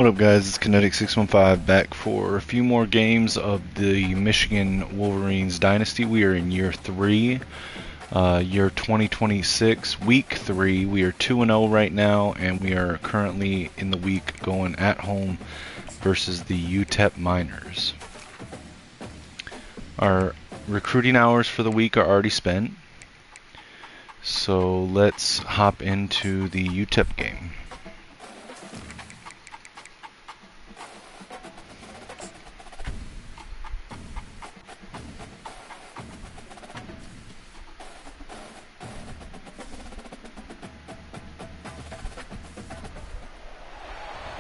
What up, guys? It's Kinetic615 back for a few more games of the Michigan Wolverines Dynasty. We are in year 3, year 2026, week 3. We are 2-0 right now, and we are currently in the week going at home versus the UTEP Miners. Our recruiting hours for the week are already spent, so let's hop into the UTEP game.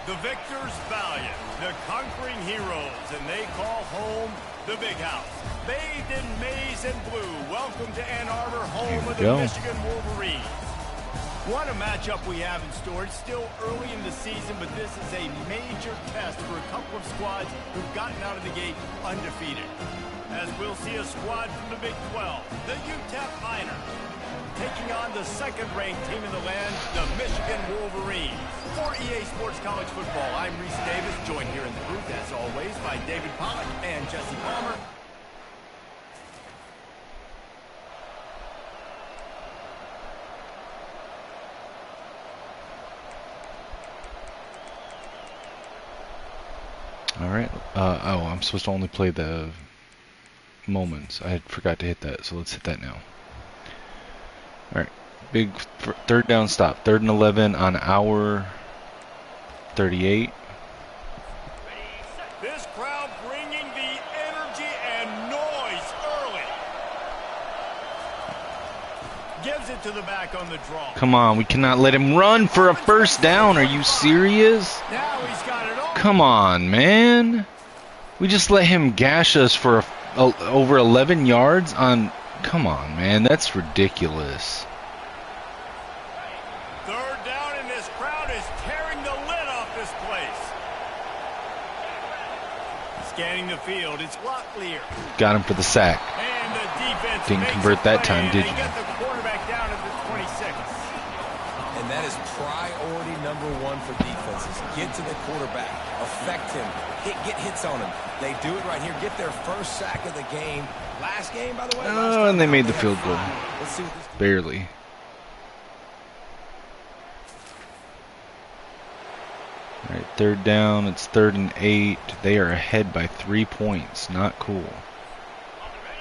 The victors valiant, the conquering heroes, and they call home the big house. Bathed in maize and blue, welcome to Ann Arbor, home of the Michigan Wolverines. What a matchup we have in store. It's still early in the season, but this is a major test for a couple of squads who've gotten out of the gate undefeated. As we'll see a squad from the Big 12, the UTEP Miners, taking on the second-ranked team in the land, the Michigan Wolverines. For EA Sports College Football, I'm Reese Davis, joined here in the booth, as always, by David Pollock and Jesse Palmer. Alright, oh, I'm supposed to only play the moments. I forgot to hit that, so let's hit that now. Alright, big third down stop. 3rd and 11 on our 38. This crowd bringing the energy and noise early. Gives it to the back on the draw. Come on, we cannot let him run for a first down. Are you serious? Now he's got it all. Come on, man. We just let him gash us for over 11 yards on... Come on, man. That's ridiculous. Third down, and this crowd is tearing the lid off this place. Scanning the field, it's lot clear. Got him for the sack. And the defense didn't convert that time, did you? Get the quarterback down at the 26. And that is priority #1 for defenses. Get to the quarterback, affect him, get hits on him. They do it right here. Get their first sack of the game. Last game, by the way. Oh, and they made the field goal. Let's see what this Barely. All right, 3rd down. It's 3rd and 8. They are ahead by 3 points. Not cool.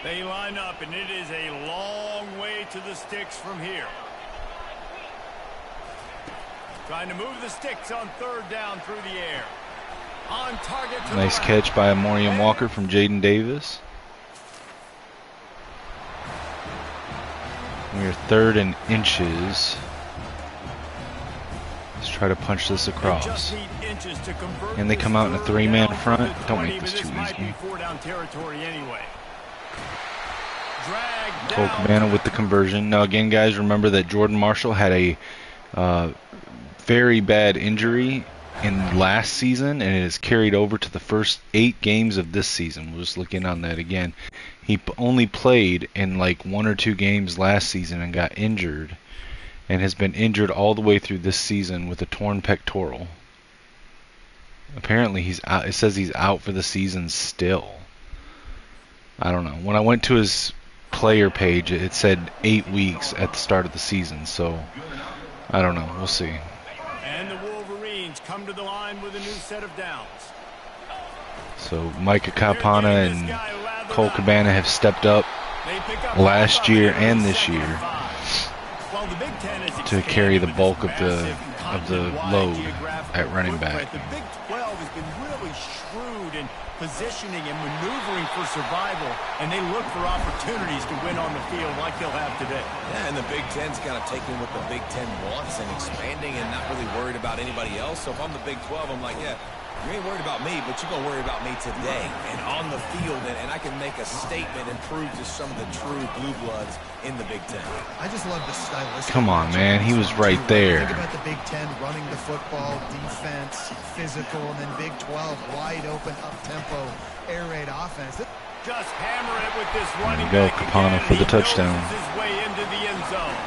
They line up, and it is a long way to the sticks from here. Trying to move the sticks on 3rd down through the air. On target. Nice catch by Amorian Walker from Jaden Davis. We're 3rd and inches. Let's try to punch this across. And they come out in a 3-man front. Don't make this too easy. Cole Cabana with the conversion. Now again, guys, remember that Jordan Marshall had a very bad injury in last season, and it has carried over to the first 8 games of this season. We'll just look in on that again. He only played in like 1 or 2 games last season and got injured, and has been injured all the way through this season with a torn pectoral. Apparently he's out. It says he's out for the season still. I don't know. When I went to his player page, it said 8 weeks at the start of the season, so I don't know. We'll see. And the Wolverines come to the line with a new set of downs. So Micah Kapana and Cole Cabana have stepped up last year and this year to carry the bulk of the load at running back. The Big 12 has been really shrewd in positioning and maneuvering for survival, and they look for opportunities to win on the field like they'll have today. Yeah, and the Big Ten's kind of taking what the Big Ten wants and expanding and not really worried about anybody else. So if I'm the Big 12, I'm like, yeah, you ain't worried about me, but you're going to worry about me today and on the field, and I can make a statement and prove to some of the true blue bloods in the Big Ten. I just love the stylistic. Come on, man. He was right there. Think about the Big Ten running the football, defense, physical, and then Big 12 wide open, up-tempo, air raid offense. Just hammer it with this running There you go, back Kapana again, for the he touchdown. noses his way into the end zone.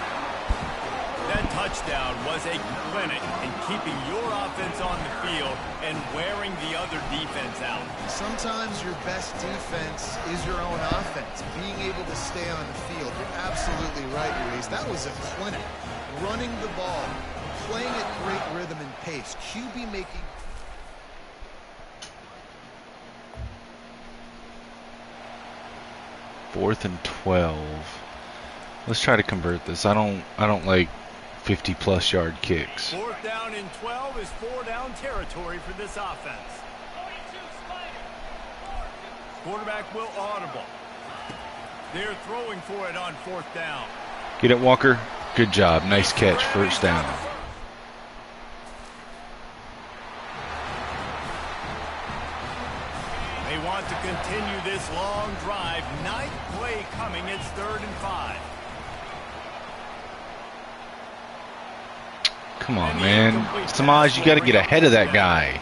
That touchdown was a clinic in keeping your offense on the field and wearing the other defense out. Sometimes your best defense is your own offense. Being able to stay on the field. You're absolutely right, Ruiz. That was a clinic. Running the ball, playing at great rhythm and pace. QB making... Fourth and 12. Let's try to convert this. I don't like 50-plus yard kicks. 4th down and 12 is 4-down territory for this offense. Quarterback will audible. They're throwing for it on 4th down. Get it, Walker. Good job. Nice catch. First down. They want to continue this long drive. 9th play coming. It's 3rd and 5. Come on, man. Samaj, you got to get ahead of that guy.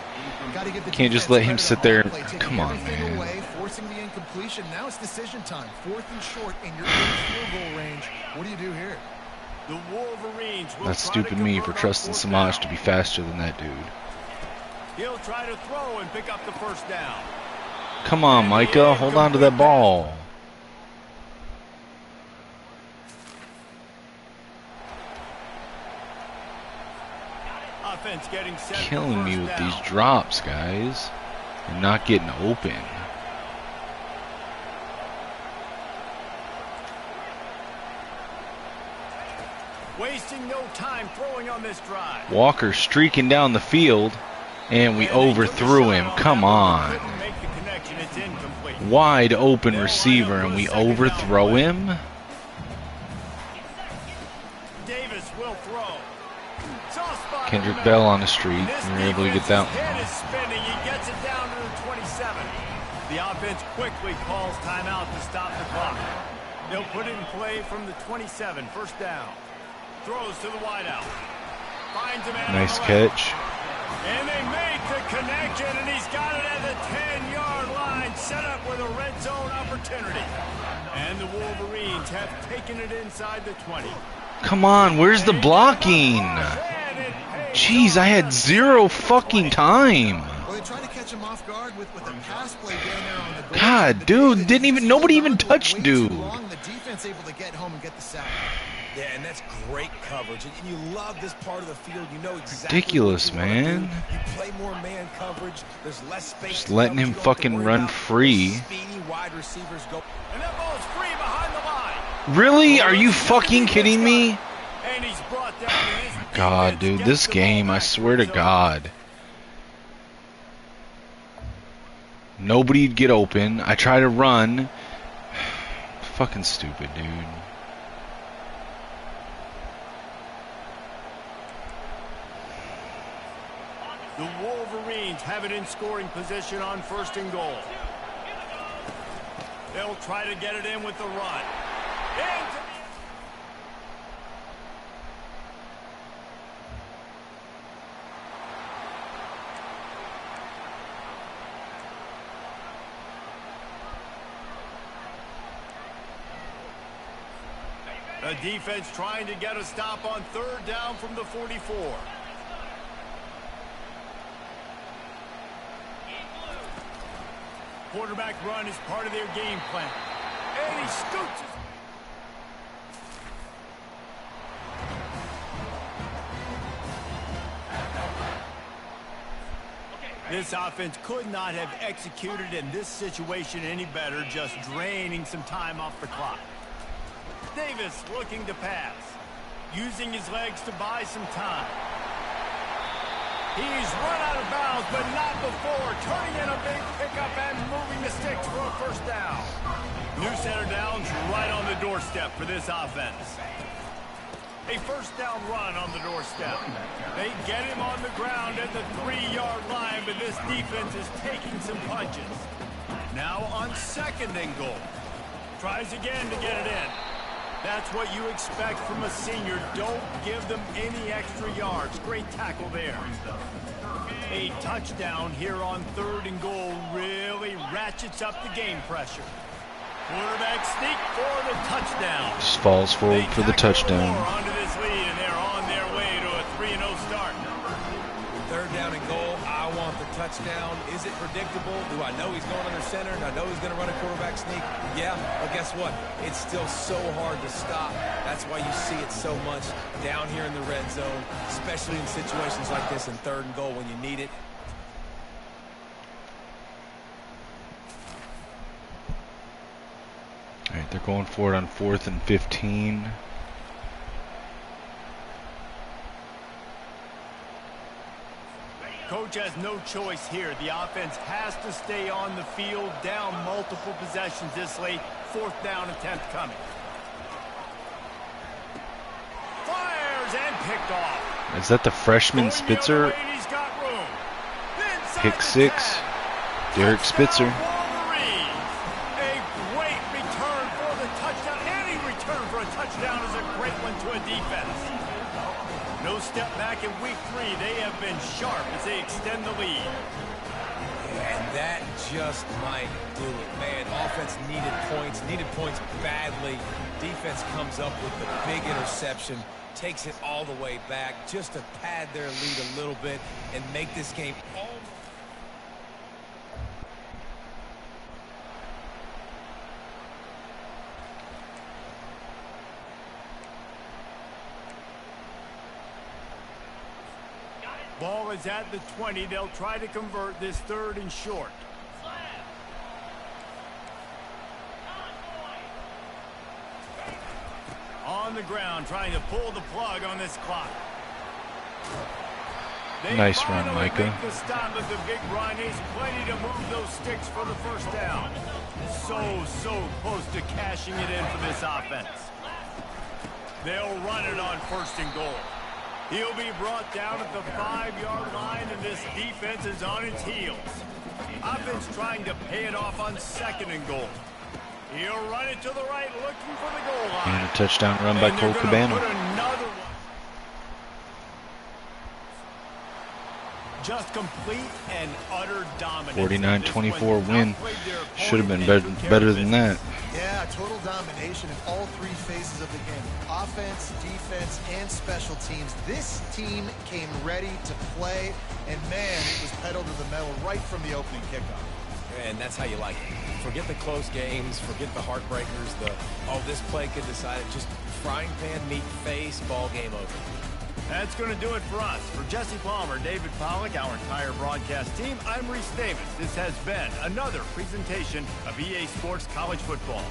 Can't just let him sit there. Come on, man. Forcing the incompletion. Now it's decision time. 4th and short, and you're in field goal range. What do you do here? The Wolverines will That's stupid me for trusting Samaj to be faster than that dude. He'll try to throw and pick up the first down. Come on, Micah. Hold on to that ball. Offense getting set. Killing me with these drops, guys. And not getting open. Wasting no time throwing on this drive. Walker streaking down the field, and we overthrew him. Come on. Wide open receiver, and we overthrow him? Davis will throw. Kendrick Bell on the street. We were able to get that one. Head is spinning. He gets it down to the 27. The offense quickly calls timeout to stop the clock. They'll put it in play from the 27. First down. Throws to the wideout. Finds him at nice catch. And they make the connection, and he's got it at the 10-yard line, set up with a red zone opportunity. And the Wolverines have taken it inside the 20. Come on, where's the blocking? Jeez, I had zero fucking time. Well, they tried to catch him off guard with a pass play down there on the goal. God, dude, nobody even touched dude. The defense able to get home and get the sack. Yeah, and that's great coverage. And you love this part of the field. You know exactly ridiculous, man. You play more man coverage. There's less space. Just letting him fucking run free. Speedy wide receivers go. And that ball is free behind the line. Really? Are you fucking kidding me? And he's brought down his God, dude, this game, I swear to God. Nobody'd get open. I try to run. Fucking stupid, dude. The Wolverines have it in scoring position on 1st and goal. They'll try to get it in with the run. The defense trying to get a stop on 3rd down from the 44. Quarterback run is part of their game plan. And he scoots. This offense could not have executed in this situation any better, just draining some time off the clock. Davis looking to pass, using his legs to buy some time. He's run out of bounds, but not before. Turning in a big pickup and moving the sticks for a first down. New center downs right on the doorstep for this offense. A first down run on the doorstep. They get him on the ground at the 3-yard line, but this defense is taking some punches. Now on 2nd and goal. Tries again to get it in. That's what you expect from a senior. Don't give them any extra yards. Great tackle there. A touchdown here on 3rd and goal really ratchets up the game pressure. Quarterback sneak for the touchdown. Just falls forward for the touchdown. Onto this lead, and they're on their way to a 3-0 start. Third down and goal. I want the touchdown. Is it predictable? Do I know he's going under center? And I know he's going to run a quarterback sneak? Yeah, but guess what? It's still so hard to stop. That's why you see it so much down here in the red zone, especially in situations like this in third and goal when you need it. All right, they're going for it on 4th and 15. Coach has no choice here. The offense has to stay on the field, down multiple possessions this late. 4th down attempt coming. Fires and picked off. Is that the freshman Spitzer? Pick 6. Derek Spitzer. Wolverines. A great return for the touchdown. Any return for a touchdown is a great one to a defense. No step back in week 3. They have been sharp as they extend the lead. And that just might do it, man. Offense needed points badly. Defense comes up with the big interception, takes it all the way back just to pad their lead a little bit and make this game almost. Ball is at the 20. They'll try to convert this 3rd and short. On the ground, trying to pull the plug on this clock. Nice run, Micah. Make the stop with the big run. He's plenty to move those sticks for the 1st down. So close to cashing it in for this offense. They'll run it on 1st and goal. He'll be brought down at the 5-yard line, and this defense is on its heels. Offense trying to pay it off on 2nd and goal. He'll run it to the right, looking for the goal line. And a touchdown run by Cole Cabana. Another one. Just complete and utter dominance. 49-24 win. Should have been better than that. Yeah, total domination in all 3 phases of the game. Offense, defense, and special teams. This team came ready to play, and man, it was pedal to the metal right from the opening kickoff. And that's how you like it. Forget the close games, forget the heartbreakers, this play could decide it. Just frying pan meet face, ball game over. That's going to do it for us. For Jesse Palmer, David Pollack, our entire broadcast team, I'm Reese Davis. This has been another presentation of EA Sports College Football.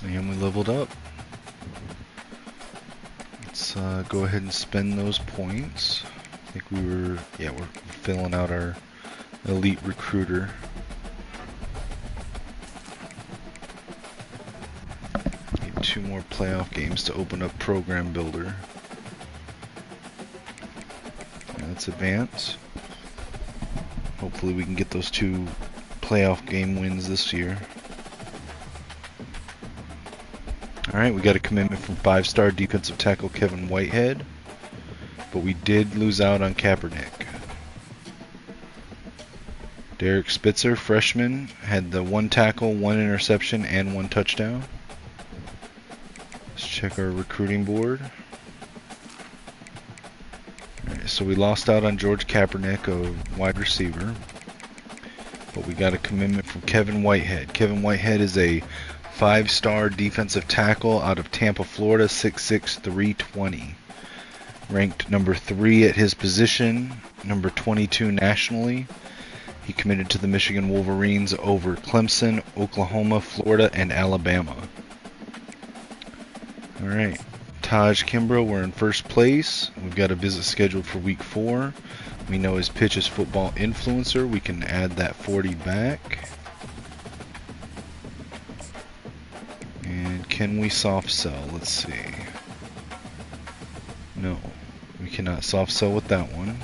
And we leveled up. Let's go ahead and spend those points. I think we're filling out our elite recruiter. Need 2 more playoff games to open up program builder. And let's advance. Hopefully we can get those 2 playoff game wins this year. Alright, we got a commitment from 5-star defensive tackle Kevin Whitehead, but we did lose out on Kaepernick. Derek Spitzer, freshman, had the 1 tackle, 1 interception, and 1 touchdown. Let's check our recruiting board. Alright, so we lost out on George Kaepernick, a wide receiver, but we got a commitment from Kevin Whitehead. Kevin Whitehead is a 5-star defensive tackle out of Tampa, Florida, 6'6", 320. Ranked number 3 at his position, number 22 nationally. He committed to the Michigan Wolverines over Clemson, Oklahoma, Florida, and Alabama. Alright, Taj Kimbrough, we're in 1st place. We've got a visit scheduled for week 4. We know his pitch is football influencer. We can add that 40 back. And can we soft sell? Let's see. No, we cannot soft sell with that one,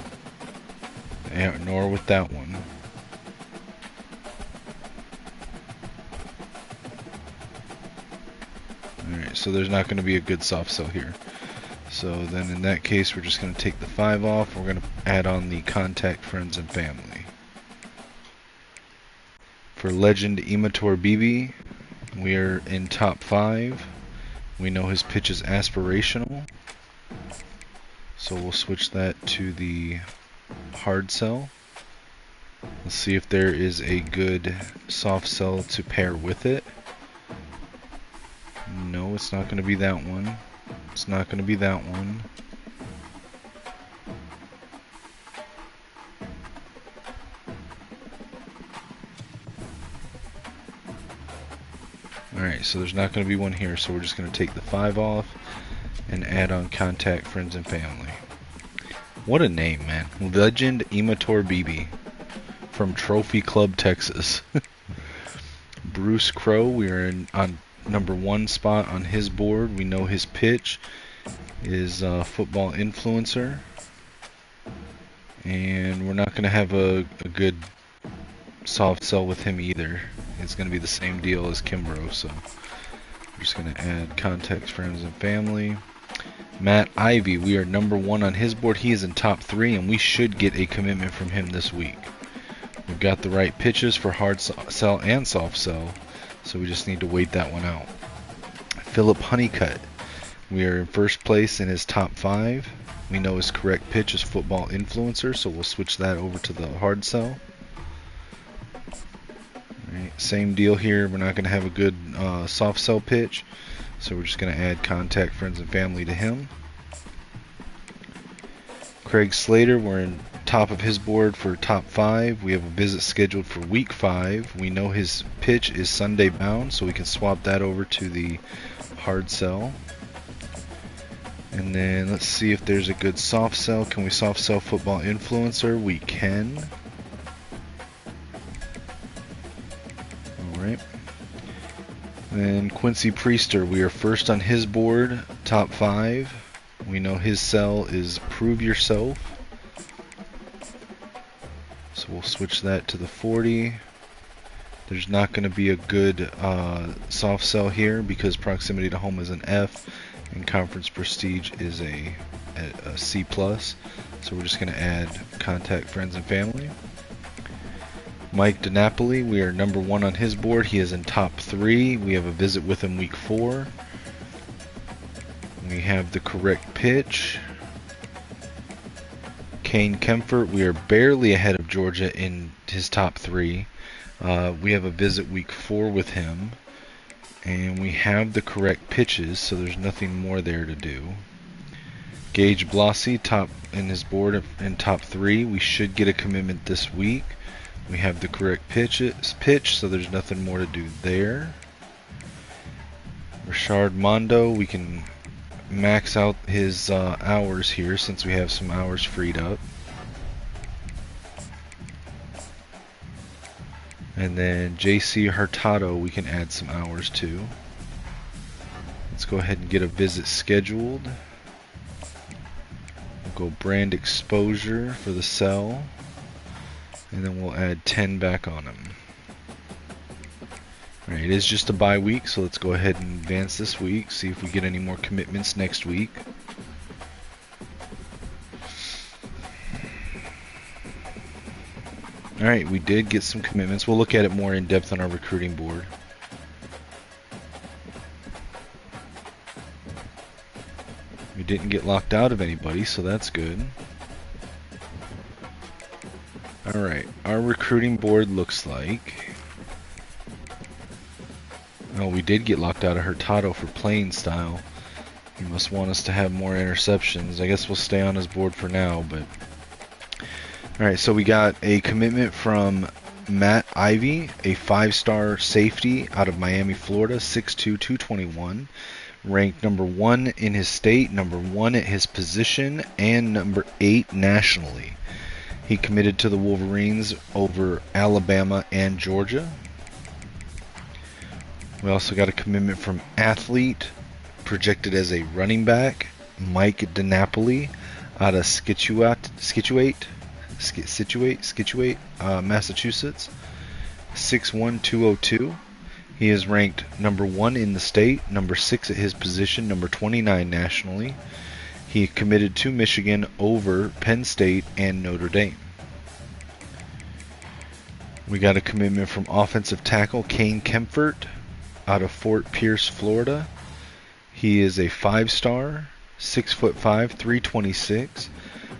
nor with that one. Alright, so there's not going to be a good soft sell here. So then in that case, we're just going to take the 5 off. We're going to add on the contact friends and family. For Legend Imator BB, we are in top 5. We know his pitch is aspirational, so we'll switch that to the hard sell. Let's see if there is a good soft sell to pair with it. No, it's not going to be that one. It's not going to be that one. Alright, so there's not going to be one here, so we're just going to take the 5 off and add on contact friends and family. What a name, man. Legend Imator BB from Trophy Club, Texas. Bruce Crow, we are on number 1 spot on his board. We know his pitch is football influencer, and we're not going to have a good soft sell with him either. It's going to be the same deal as Kimbrough, so we're just going to add contact friends and family. Matt Ivy, we are number 1 on his board. He is in top 3, and we should get a commitment from him this week. We've got the right pitches for hard sell and soft sell, so we just need to wait that one out. Philip Honeycutt, we are in first place in his top 5. We know his correct pitch is football influencer, so we'll switch that over to the hard sell. Right, same deal here. We're not going to have a good soft sell pitch, so we're just going to add contact friends and family to him. Craig Slater, we're in top of his board for top 5. We have a visit scheduled for week 5. We know his pitch is Sunday bound, so we can swap that over to the hard sell. And then let's see if there's a good soft sell. Can we soft sell football influencer? We can. Alright. Then Quincy Priester, we are first on his board, top 5. We know his sell is prove yourself. So we'll switch that to the 40. There's not going to be a good soft sell here because proximity to home is an F and conference prestige is a C+. So we're just going to add contact friends and family. Mike DiNapoli, we are number 1 on his board. He is in top 3. We have a visit with him week 4. We have the correct pitch. Kane Kempfert, we are barely ahead of Georgia in his top 3. We have a visit week 4 with him. And we have the correct pitches, so there's nothing more there to do. Gage Blasi, top in his board in top 3. We should get a commitment this week. We have the correct pitch, so there's nothing more to do there. Richard Mondo, we can max out his hours here since we have some hours freed up. And then JC Hurtado, we can add some hours to. Let's go ahead and get a visit scheduled. We'll go brand exposure for the sell. And then we'll add 10 back on him. Alright, it is just a bye week, so let's go ahead and advance this week. See if we get any more commitments next week. Alright, we did get some commitments. We'll look at it more in depth on our recruiting board. We didn't get locked out of anybody, so that's good. Alright, our recruiting board looks like... Oh, we did get locked out of Hurtado for playing style. He must want us to have more interceptions. I guess we'll stay on his board for now, but... Alright, so we got a commitment from Matt Ivy, a 5-star safety out of Miami, Florida, 6'2", 221. Ranked number 1 in his state, number 1 at his position, and number 8 nationally. He committed to the Wolverines over Alabama and Georgia. We also got a commitment from Athlete, projected as a running back, Mike DiNapoli out of Scituate, Massachusetts, 6'1", 202. He is ranked number 1 in the state, number 6 at his position, number 29 nationally. He committed to Michigan over Penn State and Notre Dame. We got a commitment from offensive tackle Kane Kempfert out of Fort Pierce, Florida. He is a 5-star, 6'5", 326,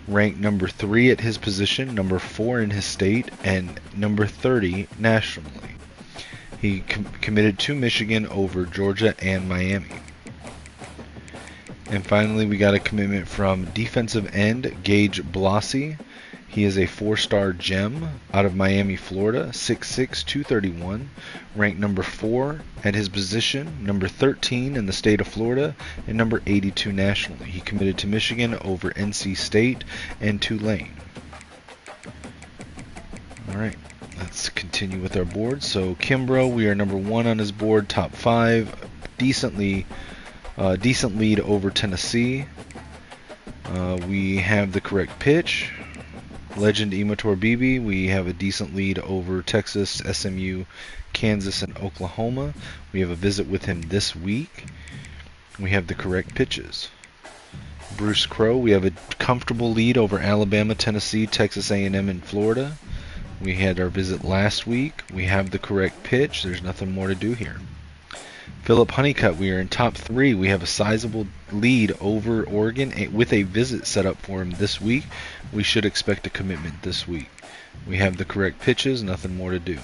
ranked number 3 at his position, number 4 in his state, and number 30 nationally. He committed to Michigan over Georgia and Miami. And finally, we got a commitment from defensive end Gage Blasi. He is a 4-star gem out of Miami, Florida, 6'6", 231, ranked number 4 at his position, number 13 in the state of Florida, and number 82 nationally. He committed to Michigan over NC State and Tulane. All right, let's continue with our board. So Kimbrough, we are number 1 on his board, top 5, decent lead over Tennessee. We have the correct pitch. Legend Imator Bibi, we have a decent lead over Texas, SMU, Kansas, and Oklahoma. We have a visit with him this week. We have the correct pitches. Bruce Crow, we have a comfortable lead over Alabama, Tennessee, Texas A&M, and Florida. We had our visit last week. We have the correct pitch. There's nothing more to do here. Philip Honeycutt, we are in top 3. We have a sizable lead over Oregon with a visit set up for him this week. We should expect a commitment this week. We have the correct pitches, nothing more to do.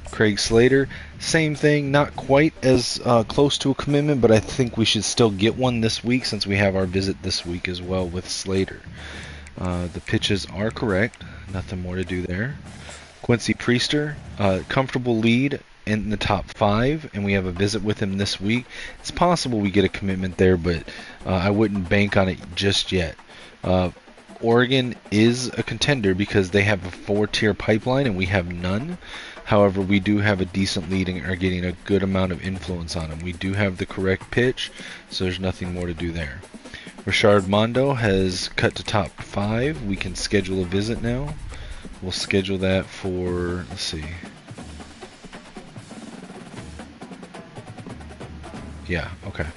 Craig Slater, same thing, not quite as close to a commitment, but I think we should still get one this week since we have our visit this week as well with Slater. The pitches are correct, nothing more to do there. Quincy Priester, comfortable lead in the top 5, and we have a visit with him this week. It's possible we get a commitment there, but I wouldn't bank on it just yet. Oregon is a contender because they have a 4-tier pipeline and we have none. However, we do have a decent lead and are getting a good amount of influence on him. We do have the correct pitch, so there's nothing more to do there. Richard Mondo has cut to top 5. We can schedule a visit now. We'll schedule that for, let's see. Yeah, okay.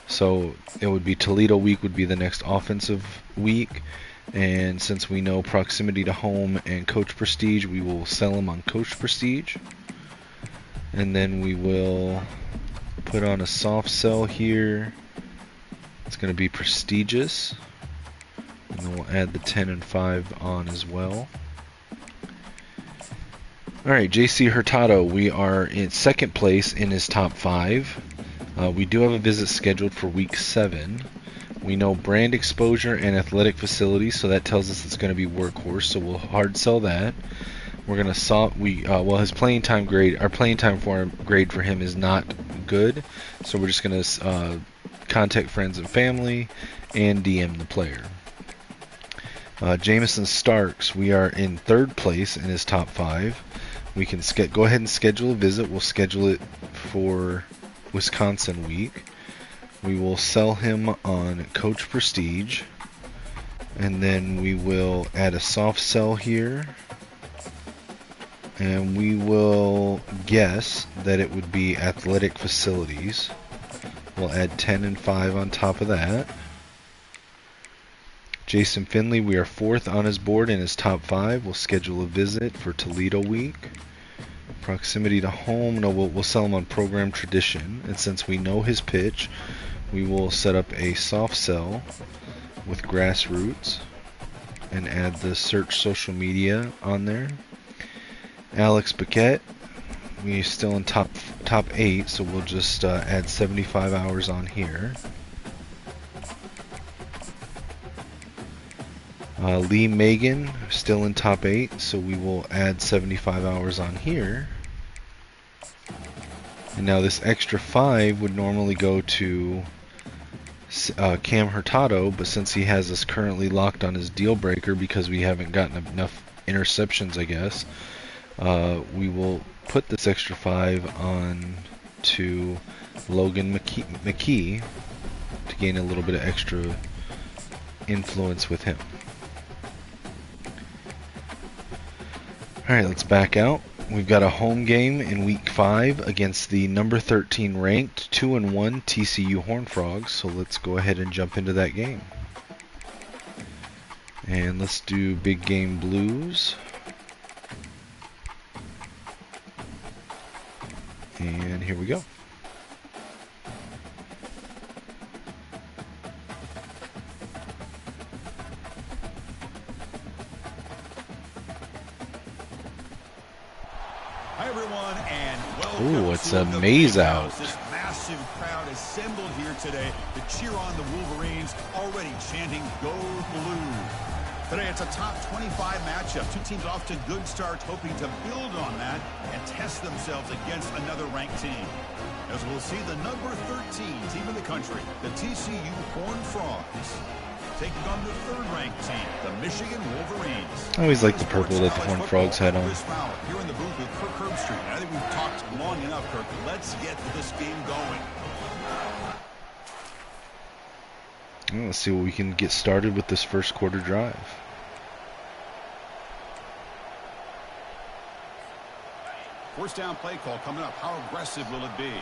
So it would be Toledo week would be the next offensive week. And since we know proximity to home and coach prestige, we will sell him on coach prestige. And then we will put on a soft sell here. It's going to be prestigious. And then we'll add the 10 and 5 on as well. Alright, JC Hurtado, we are in second place in his top 5. We do have a visit scheduled for week 7. We know brand exposure and athletic facilities, so that tells us it's going to be workhorse, so we'll hard sell that. We're going to well, his playing time grade, our playing time grade for him is not good, so we're just going to contact friends and family and DM the player. Jamison Starks, we are in 3rd place in his top 5. We can go ahead and schedule a visit. We'll schedule it for Wisconsin week. We will sell him on coach prestige, and then we will add a soft sell here, and we will guess that it would be athletic facilities. We'll add 10 and 5 on top of that. Jason Finley, we are 4th on his board in his top 5. We'll schedule a visit for Toledo week. Proximity to home, no, we'll sell him on program tradition. And since we know his pitch, we will set up a soft sell with grassroots and add the search social media on there. Alex Paquette, we're still in top 8, so we'll just add 75 hours on here. Lee Megan, still in top 8, so we will add 75 hours on here. And now this extra 5 would normally go to Cam Hurtado, but since he has us currently locked on his deal breaker because we haven't gotten enough interceptions, I guess, we will put this extra 5 on to Logan McKee to gain a little bit of extra influence with him. Alright, let's back out. We've got a home game in week 5 against the number 13 ranked 2-1 TCU Horned Frogs. So let's go ahead and jump into that game. And let's do Big Game Blues. And here we go. Hi everyone, and welcome. Ooh, it's a maze out. This massive crowd assembled here today to cheer on the Wolverines, already chanting "Go Blue." Today it's a top 25 matchup. Two teams off to good starts, hoping to build on that and test themselves against another ranked team. As we'll see, the number 13 team in the country, the TCU Horned Frogs, taking on the third-ranked team, the Michigan Wolverines. I always like the purple that the Horned Frogs had on. Here in the booth with Kirk Herbstreit. I think we've talked long enough, Kirk. Let's get this game going. Well, let's see what we can get started with this first quarter drive. First down play call coming up. How aggressive will it be?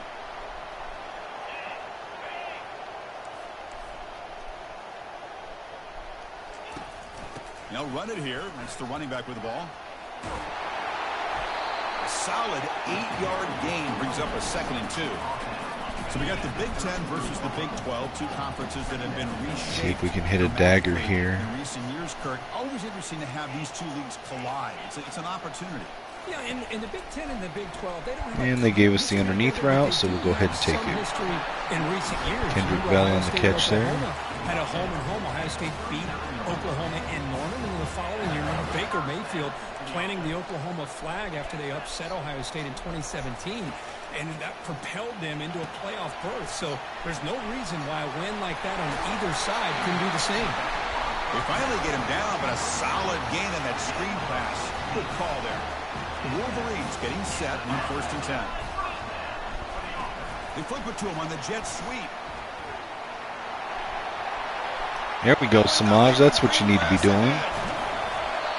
They'll run it here. That's the running back with the ball. A solid 8-yard gain brings up a 2nd and 2. So we got the Big 10 versus the Big 12, two conferences that have been reshaped. See if we can hit a dagger here. In recent years, Kirk, always interesting to have these two leagues collide. It's an opportunity. Yeah, in the Big 10 and the Big 12, they don't have. And they gave us the underneath route, so we'll go ahead and take it. In recent years, Kendrick Bell on the catch there. Had a home and home. Ohio State beat Oklahoma and Norman, and the following year, Baker Mayfield planting the Oklahoma flag after they upset Ohio State in 2017, and that propelled them into a playoff berth. So there's no reason why a win like that on either side couldn't do the same. They finally get him down, but a solid gain on that screen pass. Good call there. The Wolverines getting set on 1st and 10. They flip it to him on the jet sweep. There we go, Samaj. That's what you need to be doing.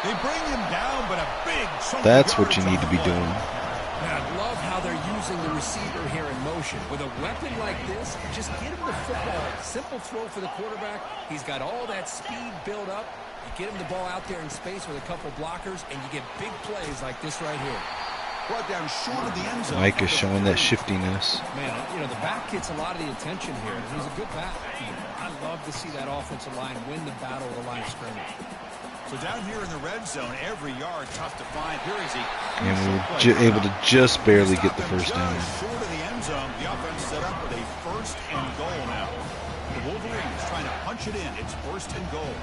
They bring him down, but a big chunk. That's what you need to be doing. And I love how they're using the receiver here in motion. With a weapon like this, just get him the football. Simple throw for the quarterback. He's got all that speed built up. You get him the ball out there in space with a couple blockers, and you get big plays like this right here. Brought down short of the end zone. Mike is showing that shiftiness. Man, you know, the back gets a lot of the attention here. He's a good back. I love to see that offensive line win the battle of the line of scrimmage. So down here in the red zone, every yard tough to find. Here is he. And we were able to just barely get the first down. Short of the end zone, the offense set up with a 1st and goal now. The Wolverines trying to punch it in. It's 1st and goal.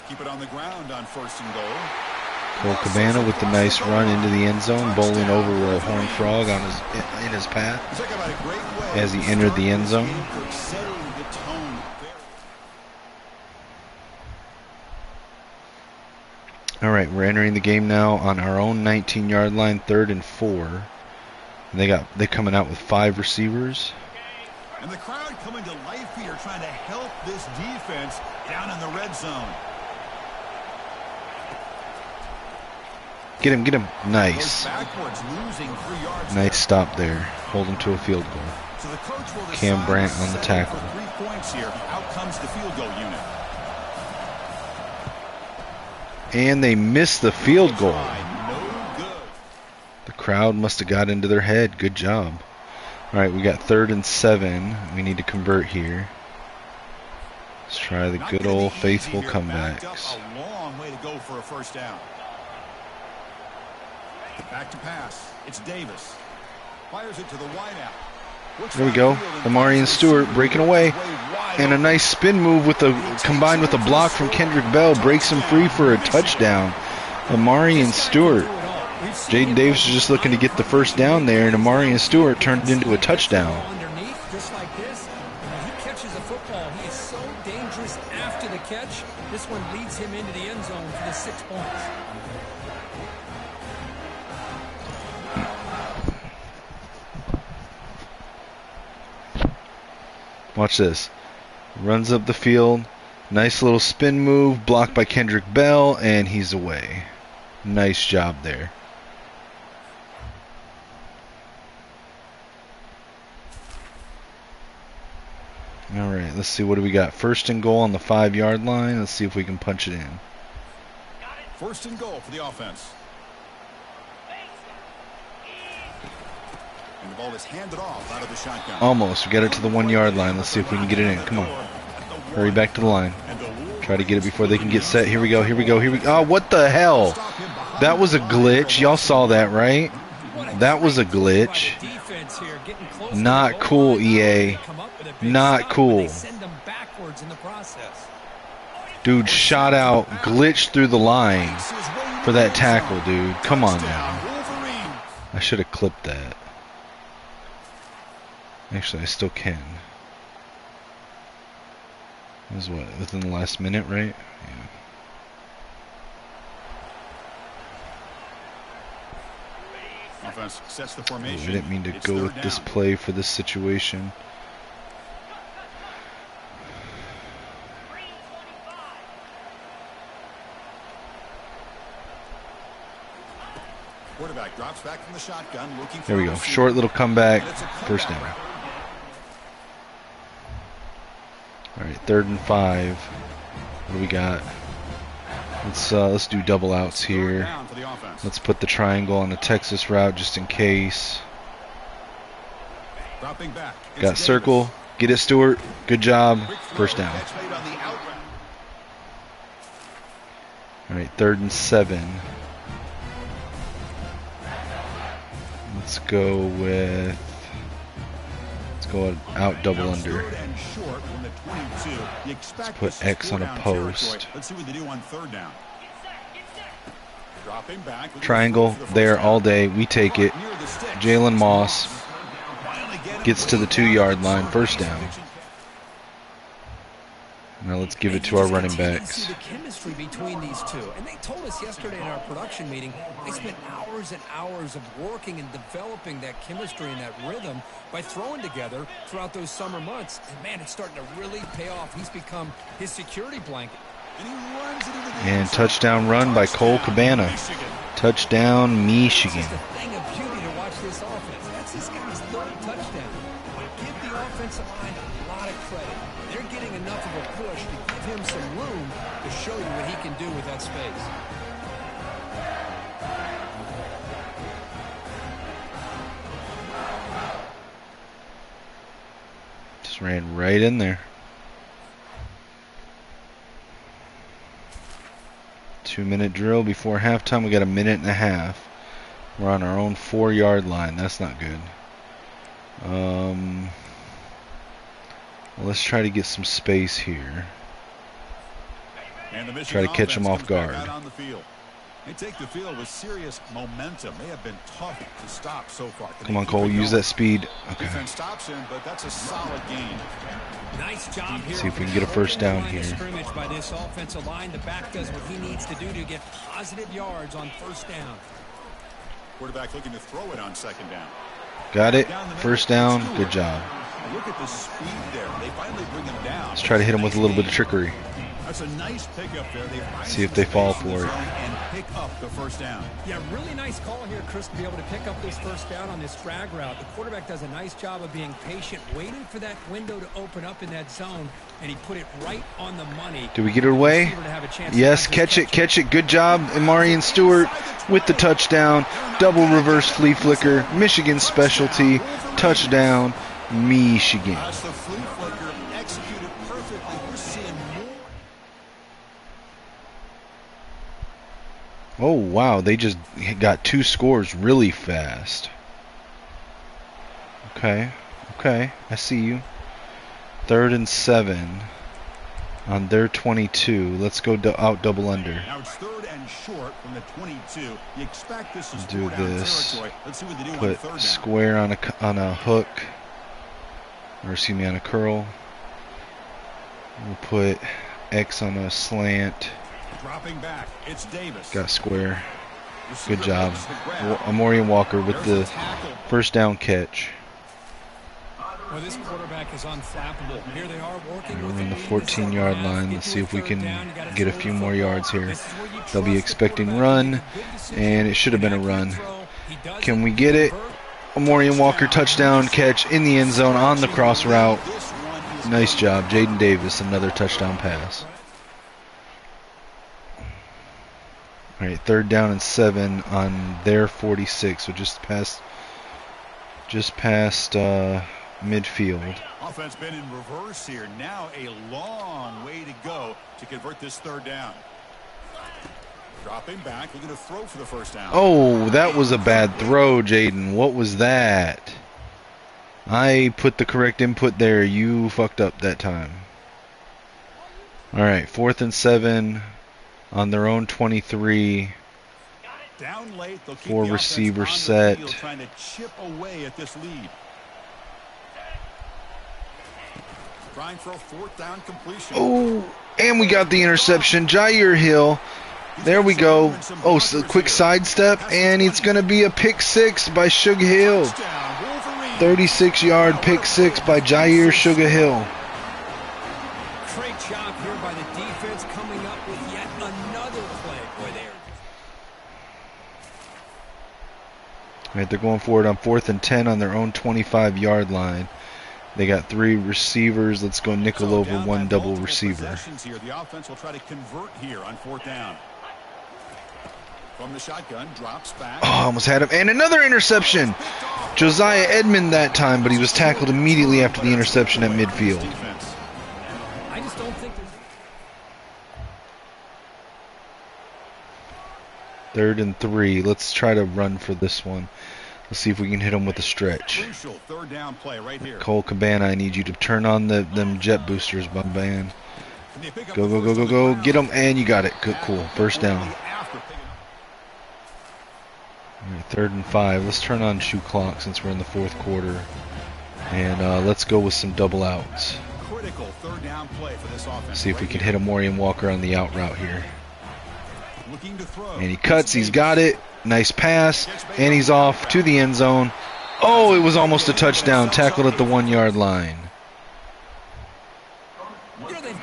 Keep it on the ground on 1st and goal. Cole Cabana with the nice run into the end zone, bowling over a Horned Frog on in his path as he entered the end zone. All right, we're entering the game now on our own 19-yard line, 3rd and 4. And they're coming out with 5 receivers. And the crowd coming to life here, trying to help this defense down in the red zone. Get him. Nice. Backwards, losing 3 yards. Nice stop there. Hold him to a field goal. So the coach will Cam Brandt on the tackle. 3 points here. Out comes the field goal unit. And they missed the field goal. No good. The crowd must have got into their head. Good job. All right, we got 3rd and 7. We need to convert here. Let's try the good old faithful comebacks. A long way to go for a 1st down. Back to pass. It's Davis. Fires it to the wideout. There we go. Amarian Stewart breaking away. And a nice spin move combined with a block from Kendrick Bell breaks him free for a touchdown. Amarian Stewart. Jaden Davis is just looking to get the 1st down there, and Amarian Stewart turned it into a touchdown. Underneath, just like this, when he catches the football, he is so dangerous after the catch. This one leads him into the end zone for the 6 points. Watch this. Runs up the field. Nice little spin move. Blocked by Kendrick Bell. And he's away. Nice job there. Alright, let's see. What do we got? First and goal on the 5-yard line. Let's see if we can punch it in. First and goal for the offense. And the ball is handed off out of the shotgun. Almost. We got it to the 1-yard line. Let's see if we can get it in. Come on. Hurry back to the line. Try to get it before they can get set. Here we go. Here we go. Here we go. Oh, what the hell? That was a glitch. Y'all saw that, right? That was a glitch. Not cool, EA. Not cool. Dude shot out, glitched through the line for that tackle, dude. Come on now. I should have clipped that. Actually, I still can. It was what, within the last minute, right? Yeah. Offense sets the formation. I didn't mean to go with this play for this situation. Quarterback drops back from the shotgun, looking for there we go. Short little comeback. First down. All right, 3rd and 5. What do we got? Let's do double outs here. Let's put the triangle on the Texas route just in case. Got circle. Get it, Stewart. Good job. First down. All right, 3rd and 7. Let's go out double under. Let's put X on a post. Let's see what they do on 3rd down. Triangle there all day. We take it. Jalen Moss gets to the 2-yard line. First down. Now let's give it to our running backs. See the chemistry between these two. And they told us yesterday in our production meeting, they spent hours and hours of working and developing that chemistry and that rhythm by throwing together throughout those summer months. And man, it's starting to really pay off. He's become his security blanket. And touchdown run by Cole Cabana. Touchdown, Michigan. It's just a thing of beauty to watch this offense. That's this guy's 3rd touchdown. Give the offensive line a lot of credit. They're getting enough of a push to give him some room to show you what he can do with that space. Just ran right in there. 2-minute drill before halftime. We got a minute and a half. We're on our own 4-yard line. That's not good. Well, let's try to get some space here. Try to catch them off guard. They take the field with serious momentum. They have been tough to stop so far. Come on, Cole. Use that speed. Okay. Defense stops him, but that's a solid gain. Nice job here. See if we can get a first down here. Scrimmage by this offensive line. The back does what he needs to do to get positive yards on 1st down. Quarterback looking to throw it on 2nd down. Got it. First down. Good job. Look at the speed there. They finally bring him down. Let's try to hit him with a little bit of trickery. That's a nice pickup there. See if they fall for it. And pick up the 1st down. Yeah, really nice call here, Chris, to be able to pick up this 1st down on this drag route. The quarterback does a nice job of being patient, waiting for that window to open up in that zone, and he put it right on the money. Do we get it away? Yes, catch it, catch it. Good job, Amarian Stewart with the touchdown. Double reverse flea flicker. Michigan specialty. Touchdown, Michigan. That's the flea flicker executed perfectly. We're seeing more. Oh, wow. They just got 2 scores really fast. Okay. Okay. I see you. 3rd and 7 on their 22. Let's go out double under. Now it's 3rd and short from the 22. You expect this is do this. territory. Let's see what they do on Put 3rd down. square on a hook. Or excuse me, on a curl. We'll put X on a slant. Dropping back. It's Davis. Got square. Good job. Amorian Walker with the first down catch. Well, this quarterback is unflappable. Here they are working We're with on the lead 14-yard half. line. Get Let's to see a if we third can down. You gotta get a throw few the more football. yards here. This is where you They'll be trust the expecting quarterback to run, make a good decision. and it should have been a An run. accurate throw. He does Can it. we get it? Convert. Amorian Walker touchdown catch in the end zone on the cross route. Nice job, Jaden Davis, another touchdown pass. All right, 3rd down and 7 on their 46, so just past midfield. Offense been in reverse here. Now a long way to go to convert this 3rd down. Dropping back, looking to throw for the 1st down. Oh, that was a bad throw, Jaden. What was that? I put the correct input there. You fucked up that time. All right, 4th and 7 on their own 23. Down late, they'll keep 4 the receiver offense on the set. field, trying to chip away at this lead. Trying for a 4th down completion. Oh, and we got the interception. Jair Hill. There we go. Oh, so quick sidestep, and it's going to be a pick 6 by Sugar Hill. 36-yard pick 6 by Jair Sugar Hill. Great job here by the defense coming up with yet another play. Boy, All right, they're going for it on 4th and 10 on their own 25-yard line. They got 3 receivers. Let's go nickel over 1 double receiver. Here. The offense will try to convert here on 4th down. From the shotgun, drops back. Oh, almost had him. And another interception. Josiah Edmond that time, but he was tackled immediately after the interception at midfield. I just don't think there's... 3rd and 3. Let's try to run for this one. Let's see if we can hit him with a stretch. Crucial 3rd down play right here. Cole Cabana, I need you to turn on them jet boosters, man. Go, go, go, go, go. Get him, and you got it. Good, cool. 1st down. All right, 3rd and 5. Let's turn on shoe clock since we're in the 4th quarter. And let's go with some double outs. Critical 3rd down play for this offense. See if we can hit Amorian Walker on the out route here. Looking to throw. And he cuts, he's got it. Nice pass, and he's off to the end zone. Oh, it was almost a touchdown. Tackled at the 1-yard line.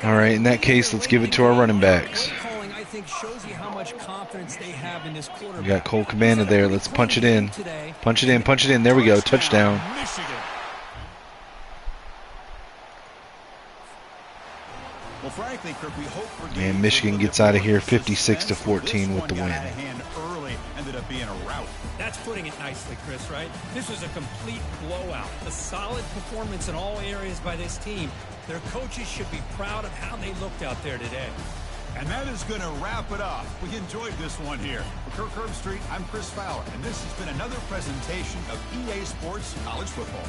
All right, in that case, let's give it to our running backs. We got Cole Cabana there. Let's punch it in. Punch it in, punch it in. There we go. Touchdown. Well, frankly, Kirk, we hope for And Michigan gets out of here 56-14 with the win. Ended up being a rout. That's putting it nicely, Chris, right? This was a complete blowout. A solid performance in all areas by this team. Their coaches should be proud of how they looked out there today. And that is going to wrap it up. We enjoyed this one here. For Kirk Herbstreit, I'm Chris Fowler, and this has been another presentation of EA Sports College Football.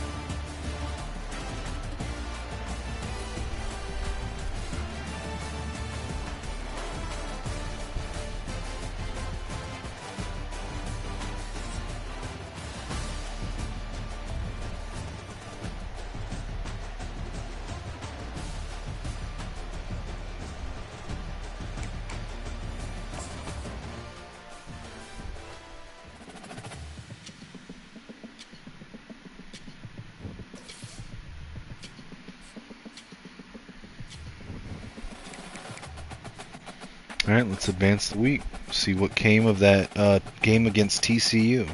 All right, let's advance the week. See what came of that game against TCU.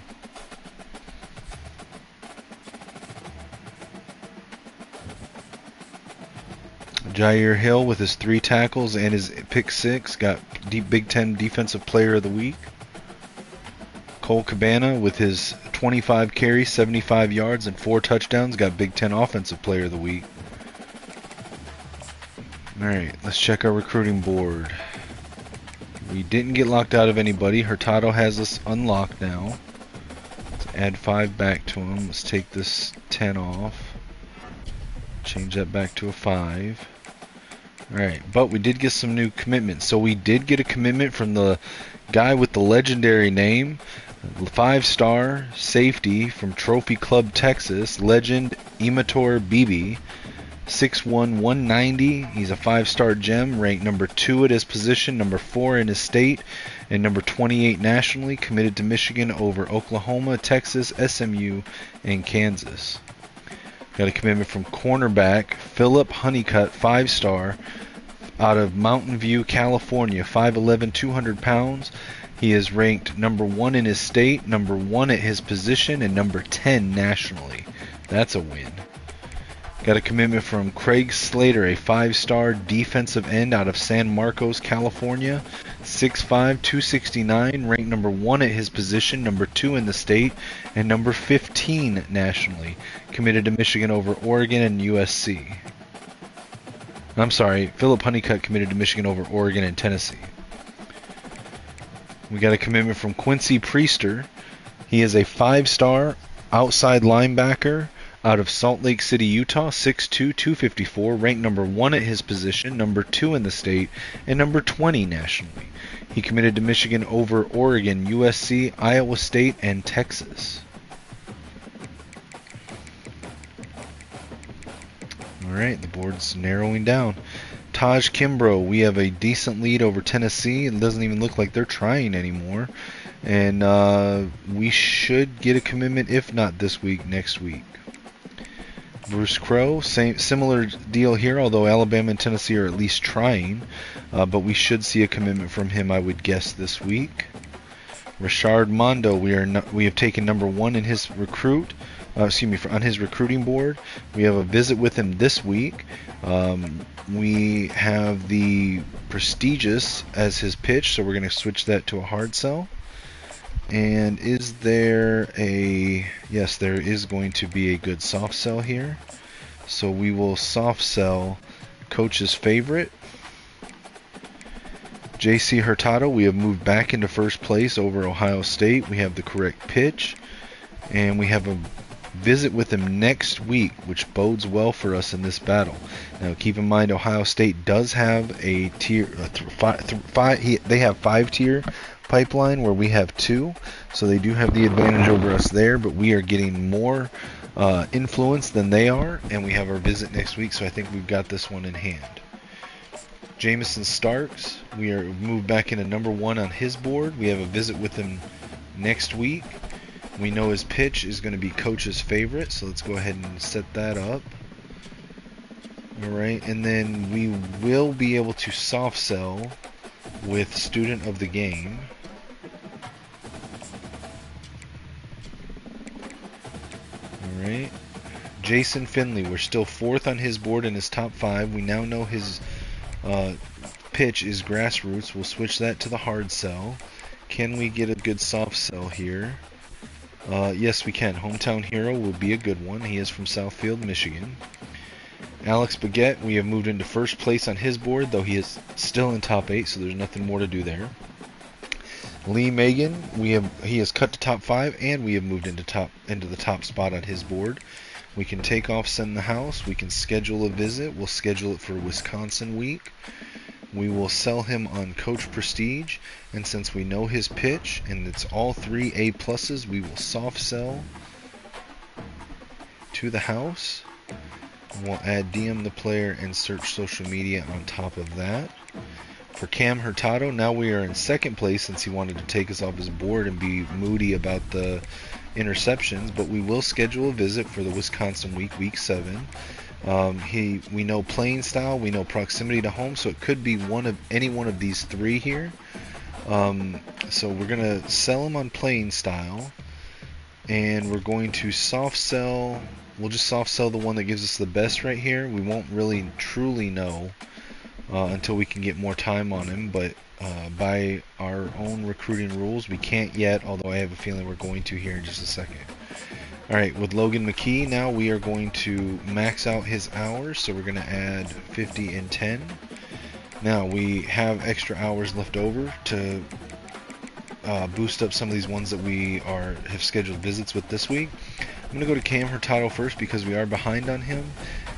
Jair Hill with his 3 tackles and his pick 6 got Big Ten Defensive Player of the Week. Cole Cabana with his 25 carries, 75 yards, and 4 touchdowns got Big Ten Offensive Player of the Week. All right, let's check our recruiting board. We didn't get locked out of anybody. Hurtado has us unlocked now. Let's add 5 back to him. Let's take this 10 off. Change that back to a 5. Alright, but we did get some new commitments. So we did get a commitment from the guy with the legendary name, 5-star safety from Trophy Club, Texas, legend Imator Bibi. 6'1", 190. He's a 5-star gem, ranked number 2 at his position, number 4 in his state, and number 28 nationally, committed to Michigan over Oklahoma, Texas, SMU, and Kansas. Got a commitment from cornerback Philip Honeycutt, 5-star, out of Mountain View, California, 5'11", 200 pounds. He is ranked number 1 in his state, number 1 at his position, and number 10 nationally. That's a win. Got a commitment from Craig Slater, a 5-star defensive end out of San Marcos, California, 6'5", 269, ranked number 1 at his position, number 2 in the state, and number 15 nationally. Committed to Michigan over Oregon and USC. I'm sorry, Philip Honeycutt committed to Michigan over Oregon and Tennessee. We got a commitment from Quincy Priester. He is a 5-star outside linebacker out of Salt Lake City, Utah, 6'2", 254, ranked number 1 at his position, number 2 in the state, and number 20 nationally. He committed to Michigan over Oregon, USC, Iowa State, and Texas. Alright, the board's narrowing down. Taj Kimbrough, we have a decent lead over Tennessee. It doesn't even look like they're trying anymore. And we should get a commitment, if not this week, next week. Bruce Crow, similar deal here, although Alabama and Tennessee are at least trying. But we should see a commitment from him, I would guess, this week. Rashard Mondo, we have taken number 1 in his recruit. On his recruiting board. We have a visit with him this week. We have the prestigious as his pitch, so we're going to switch that to a hard sell. And is there a... Yes, there is going to be a good soft sell here. So we will soft sell Coach's favorite. J.C. Hurtado, we have moved back into first place over Ohio State. We have the correct pitch. And we have a visit with him next week, which bodes well for us in this battle. Now, keep in mind, Ohio State does have a tier, they have 5-tier pipeline where we have 2, so they do have the advantage over us there. But we are getting more influence than they are, and we have our visit next week, so I think we've got this one in hand. Jamison Starks, we are moved back into number 1 on his board. We have a visit with him next week. We know his pitch is going to be Coach's favorite, so let's go ahead and set that up. Alright, and then we will be able to soft sell with Student of the Game. Alright. Jason Finley, we're still 4th on his board in his top 5. We now know his pitch is Grassroots. We'll switch that to the hard sell. Can we get a good soft sell here? Yes, we can. Hometown Hero will be a good one. He is from Southfield, Michigan. Alex Baguette, we have moved into first place on his board, though he is still in top 8, so there's nothing more to do there. Lee Megan, he has cut to top 5, and we have moved into the top spot on his board. We can take off Send the House. We can schedule a visit. We'll schedule it for Wisconsin week. We will sell him on Coach Prestige, and since we know his pitch and it's all 3 A pluses, we will soft sell to the house. We'll add DM the player and search social media on top of that. For Cam Hurtado, now we are in second place since he wanted to take us off his board and be moody about the interceptions, but we will schedule a visit for the Wisconsin week, week 7. We know playing style, we know proximity to home, so it could be any one of these 3 here. So we're going to sell him on playing style, and we're going to soft sell. We'll just soft sell the one that gives us the best right here. We won't really truly know until we can get more time on him, but by our own recruiting rules, we can't yet, although I have a feeling we're going to here in just a second. Alright, with Logan McKee, now we are going to max out his hours, so we're going to add 50 and 10. Now, we have extra hours left over to boost up some of these ones that we have scheduled visits with this week. I'm going to go to Cam Hurtado first because we are behind on him,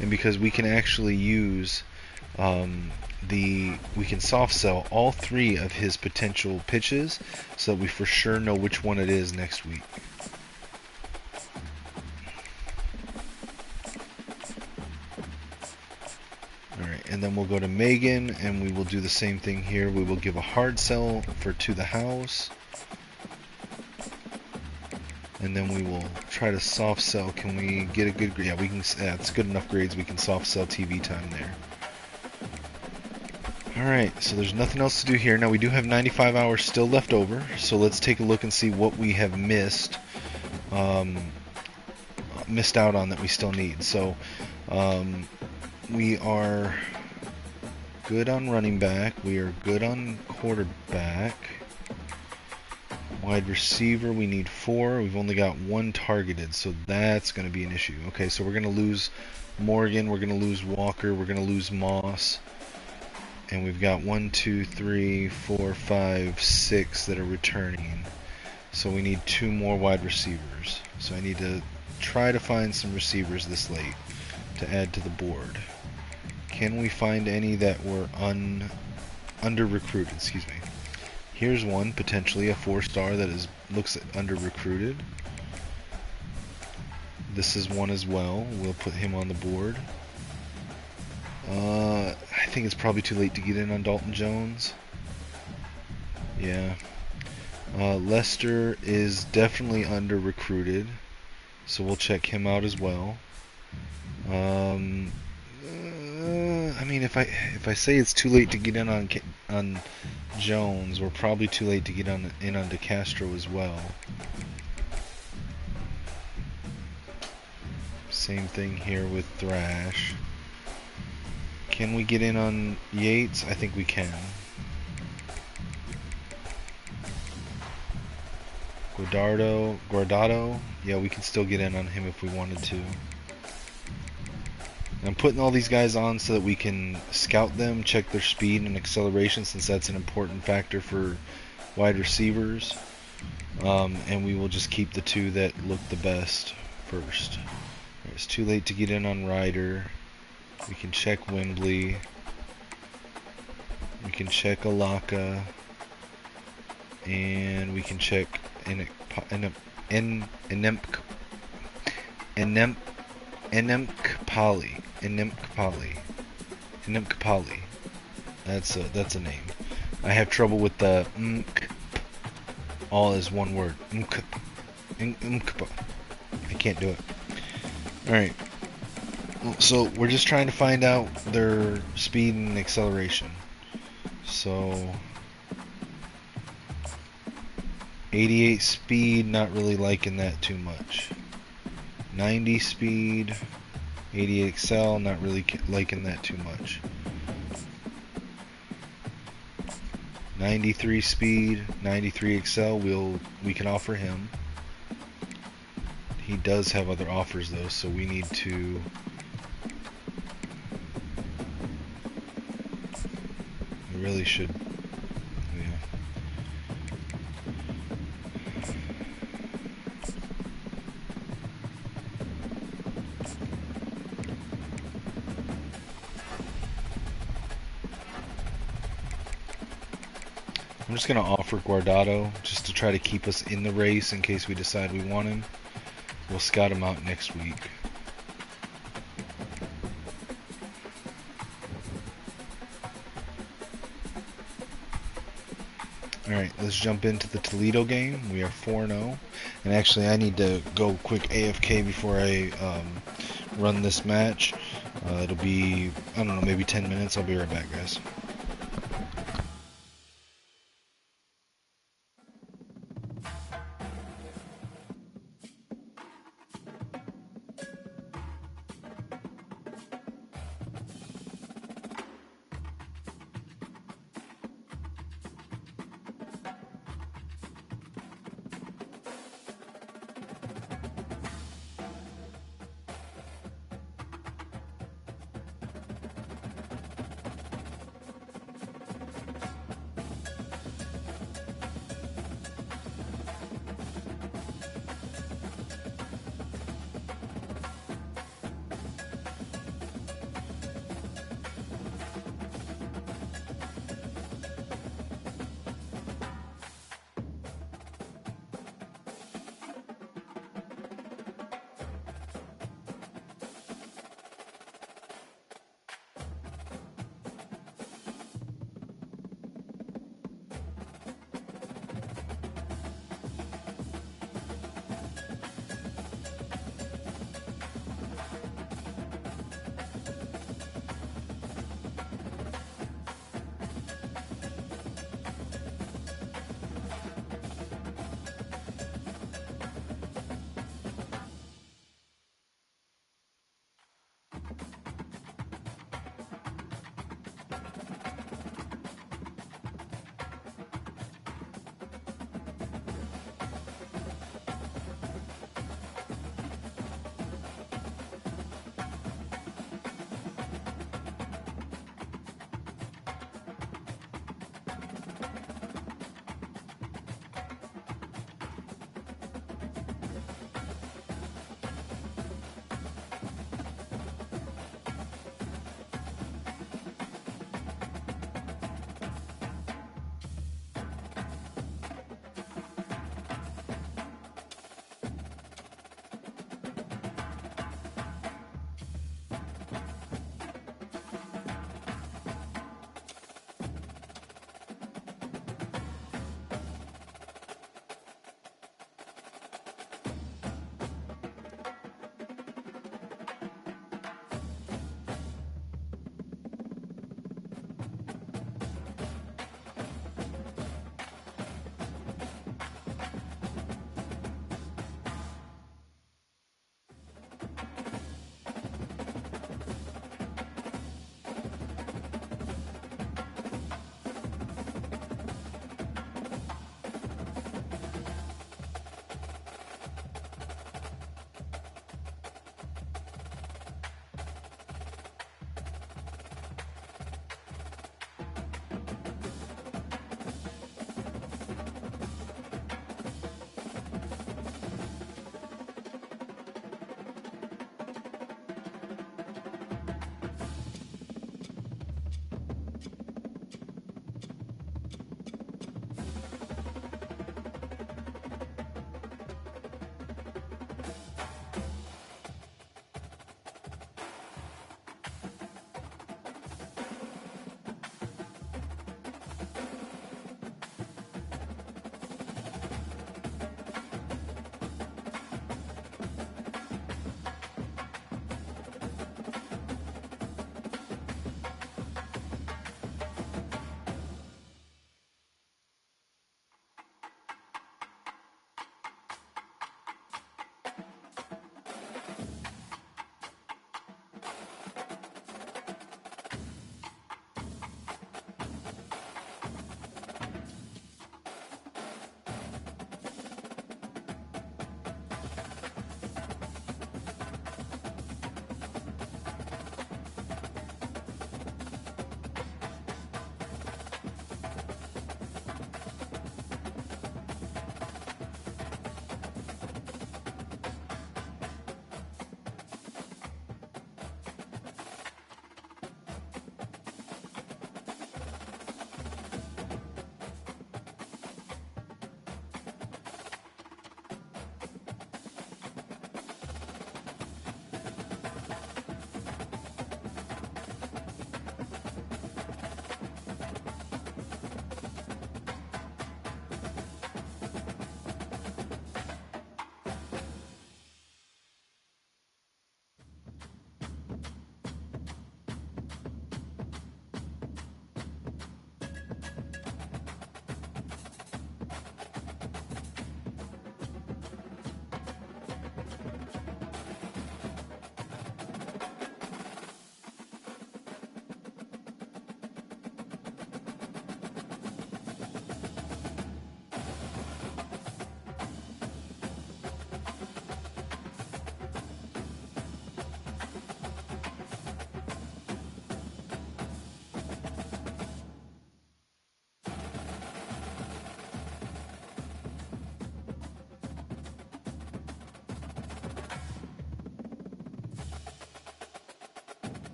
and because we can actually use we can soft sell all 3 of his potential pitches so that we for sure know which one it is next week. Alright, and then we'll go to Megan, and we will do the same thing here. We will give a hard sell for To the House. and then we will try to soft sell. Can we get a good grade? Yeah, we can. Yeah, it's good enough grades. We can soft sell TV time there. Alright, so there's nothing else to do here. Now we do have 95 hours still left over, so let's take a look and see what we have missed out on that we still need. So we are good on running back, we are good on quarterback, wide receiver we need 4, we've only got 1 targeted, so that's going to be an issue. Okay, so we're going to lose Morgan, we're going to lose Walker, we're going to lose Moss. And we've got 1, 2, 3, 4, 5, 6 that are returning. So we need 2 more wide receivers. So I need to try to find some receivers this late to add to the board. Can we find any that were under-recruited? Excuse me. Here's one, potentially a 4-star that looks under-recruited. This is one as well. We'll put him on the board. I think it's probably too late to get in on Dalton Jones. Yeah. Lester is definitely under recruited, so we'll check him out as well. I mean, if I say it's too late to get in on Jones, we're probably too late to get in on DeCastro as well. Same thing here with Thrash. Can we get in on Yates? I think we can. Guardado, yeah, we can still get in on him if we wanted to. I'm putting all these guys on so that we can scout them, check their speed and acceleration, since that's an important factor for wide receivers. And we will just keep the 2 that look the best first. It's too late to get in on Ryder. We can check Wembley. We can check Alaka. And we can check Enemkpali. That's a name. I have trouble with the all is one word. I can't do it. Alright. So we're just trying to find out their speed and acceleration. So 88 speed, not really liking that too much. 90 speed, 88 excel, not really liking that too much. 93 speed, 93 excel, we can offer him. He does have other offers though, so we need to really should, yeah. I'm just going to offer Guardado just to try to keep us in the race in case we decide we want him. We'll scout him out next week. Alright, let's jump into the Toledo game. We are 4-0. And actually, I need to go quick AFK before I run this match. It'll be, I don't know, maybe 10 minutes. I'll be right back, guys.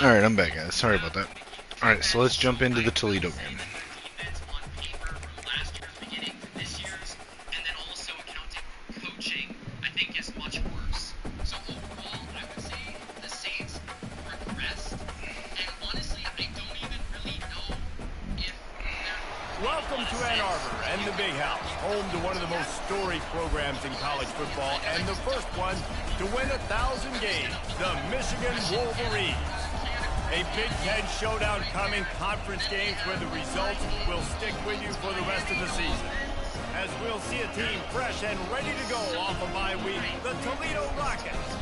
Alright, I'm back, guys. Sorry about that. Alright, so let's jump into the Toledo game. Welcome to Ann Arbor and the Big House, home to one of the most storied programs in college football and the first one to win 1,000 games, the Michigan Wolverines. A Big Ten showdown coming, conference games where the results will stick with you for the rest of the season. As we'll see a team fresh and ready to go off of bye week, the Toledo Rockets.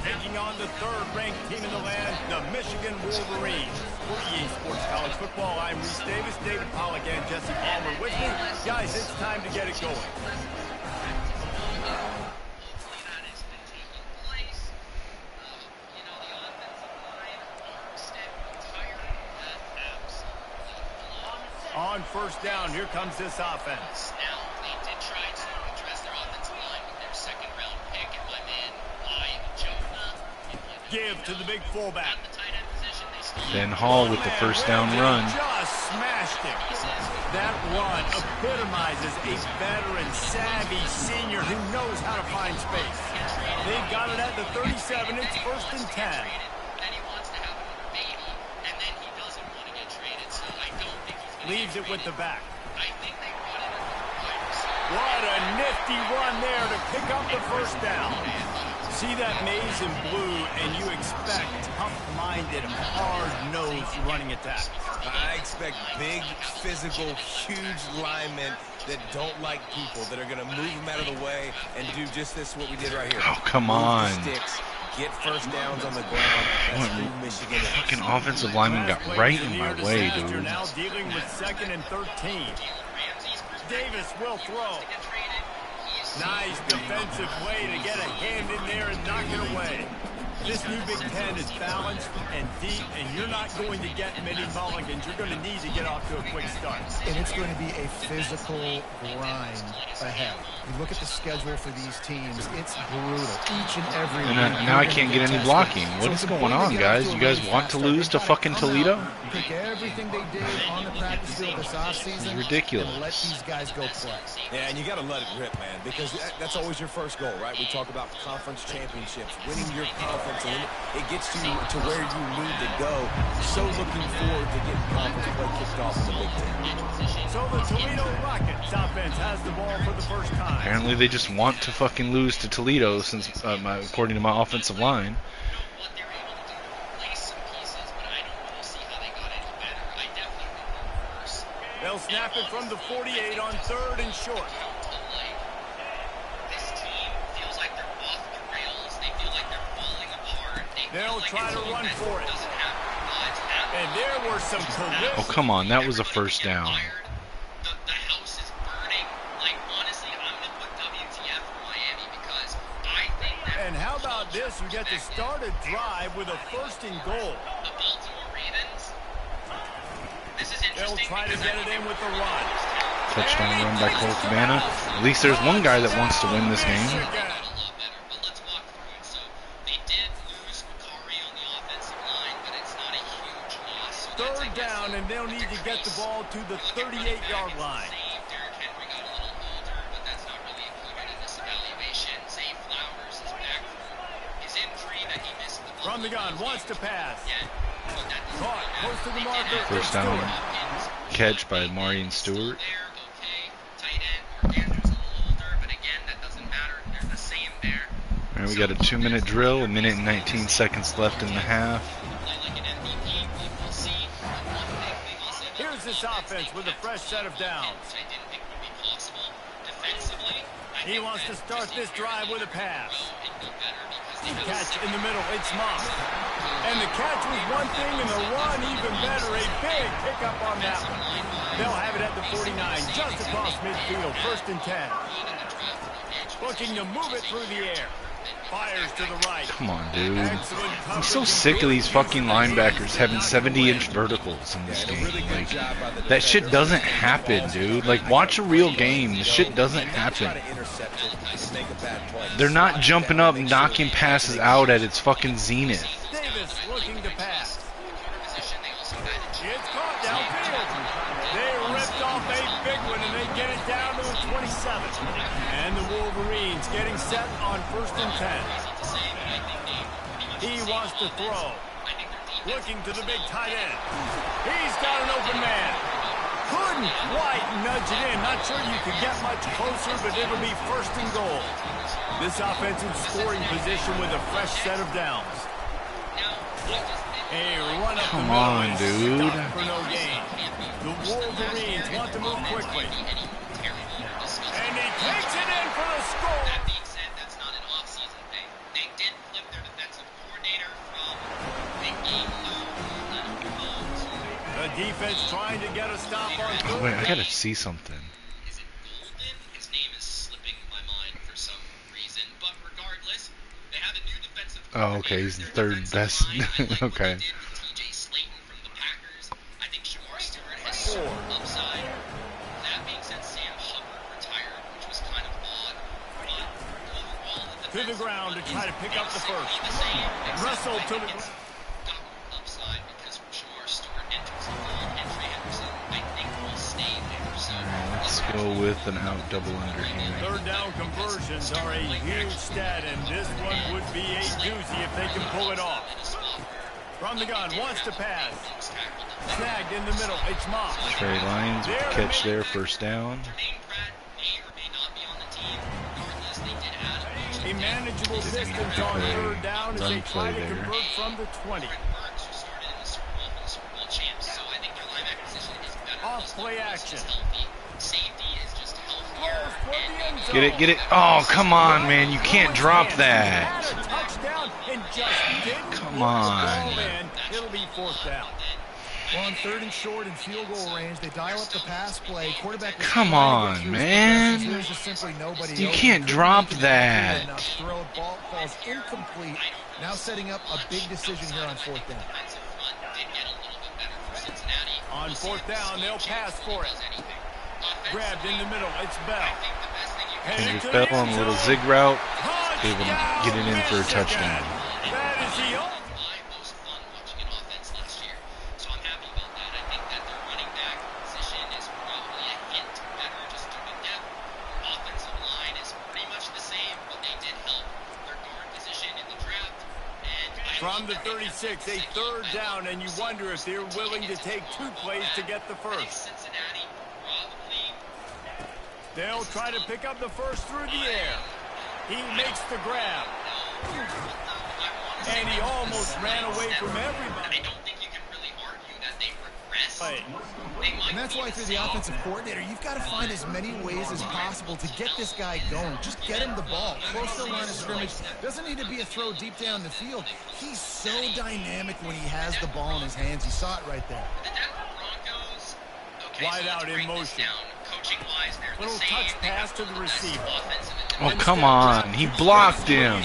Taking on the third-ranked team in the land, the Michigan Wolverines. For EA Sports College Football, I'm Reese Davis, David Pollack, and Jesse Palmer with me. Guys, it's time to get it going. On first down, here comes this offense. Now, they did try to address their offensive line with their second-round pick, and my man, Give to the big fullback. Ben Hall with the first down run. Just smashed him. That run epitomizes a veteran, savvy senior who knows how to find space. They've got it at the 37. It's first and 10. Leaves it with the back. What a nifty run there to pick up the first down. See that maze in blue, and you expect tough-minded, hard-nosed running attack. I expect big, physical, huge linemen that don't like people, that are going to move them out of the way and do just this, what we did right here. Oh, come on. Sticks, get first downs on the ground. That's who Michigan is. Fucking offensive lineman got right in my way, dude. You're now dealing with 2nd and 13. Davis will throw. Nice defensive play to get a hand in there and knock it away. This new Big Ten is balanced and deep, and you're not going to get many mulligans. You're going to need to get off to a quick start. And it's going to be a physical grind ahead. You look at the schedule for these teams, it's brutal. Each and every week. Now I can't get any blocking. What is going on, guys? You guys want to lose to fucking Toledo? Pick everything they did on the practice field this offseason. It's ridiculous. And let these guys go play. Yeah, and you got to let it rip, man, because that's always your first goal, right? We talk about conference championships, winning your conference, and it gets you to where you need to go. So looking forward to getting conference play kicked off in the Big Ten. So the Toledo Rockets offense has the ball for the first time. Apparently they just want to fucking lose to Toledo, since according to my offensive line. They'll snap it from the 48 on 3rd and short. They'll try to run for it. And there were some terrific... Oh, come on. That was a first down. The house is burning. Like, honestly, I'm going to put WTF for Miami because I think that... And how about this? You get to start a drive with a 1st and goal. The Baltimore Ravens. This is interesting. They'll try to get it in with the run. Touchdown run by Cole Cabana. At least there's one guy that wants to win this game. Third down, and they'll need to get the ball to the 38-yard line. From the gun, wants to pass. Caught, close to the marker. First down catch by Marion Stewart. All right, we got a 2-minute drill, 1 minute and 19 seconds left in the half. Here's this offense with a fresh set of downs. He wants to start this drive with a pass. Catch in the middle, it's Moss. And the catch was one thing, and the run even better. A big pickup on that one. They'll have it at the 49, just across midfield, 1st and 10. Looking to move it through the air. Fires to the right. Come on, dude. I'm so sick of these fucking linebackers having 70-inch verticals in this game. Like, that shit doesn't happen, dude. Like, watch a real game. This shit doesn't happen. They're not jumping up and knocking passes out at its fucking zenith. Davis looking to pass. It's caught downfield. They ripped off a big one, and they get it down to the 27. And the Wolverines getting set on 1st and 10. He wants to throw. Looking to the big tight end. He's got an open man. Couldn't quite nudge it in. Not sure you could get much closer, but it'll be 1st and goal. This offensive scoring position with a fresh set of downs. A run up Come the middle on, dude. for no gain. The Wolverines want to move quickly. And he takes it in for the score. That being said, that's not an off-season thing. They did flip their defensive coordinator from big game The defense trying to get a stop on third. Wait, I gotta see something. Is it Golden? His name is slipping my mind for some reason. But regardless, they have a new defensive Oh, okay, he's the 3rd best. Okay. TJ Slayton from the Packers. I think Shamar Stewart has some upside. That being said, Sam Hubbard retired, which was kind of odd. But overall, To the ground to try to pick up the first. the same. Russell to the It's got upside because Shamar Stewart enters the fold. Entry Henderson, I think, will stay there. So Let's go with an out double under here. third down conversions are a huge stat, and this one would be a doozy if they can pull it off. From the gun, wants to pass. Snagged in the middle. It's Moss. Trey Lyons with the catch there, 1st down. A manageable distance on third down as they Run try play to there. convert from the 20. Off play action. Get it, get it. Oh, come on, man. You can't drop that. Had a touchdown and just didn't Come put the on. ball in. It'll be 4th down. Well, on 3rd and short and field goal range, they dial up the pass play. Quarterback was Come trying to get on, through his man. progressions. There's just simply nobody You open. can't drop Couldn't that. enough. Throw ball falls incomplete. Now setting up a big decision here on 4th down. On 4th down, they'll pass for it. Grabbed in the middle. It's Bell. And with Bell on a little zig route, able to get it in for a touchdown. That is the only. From the 36, a 3rd down, and you wonder if they're willing to take 2 plays to get the first. They'll try to pick up the first through the air. He makes the grab. And he almost ran away from everybody. I don't think you can really argue that they regressed. And that's why, through the offensive coordinator, you've got to find as many ways as possible to get this guy going. Just get him the ball. Close to the line of scrimmage. Doesn't need to be a throw deep down the field. He's so dynamic when he has the ball in his hands. You saw it right there. The Denver Broncos, okay, Wide so out let's in break this motion. down. Coaching-wise, they're the Little same. touch They pass have to the one of best receiver. offensive and Oh, defensive come on. He blocked him.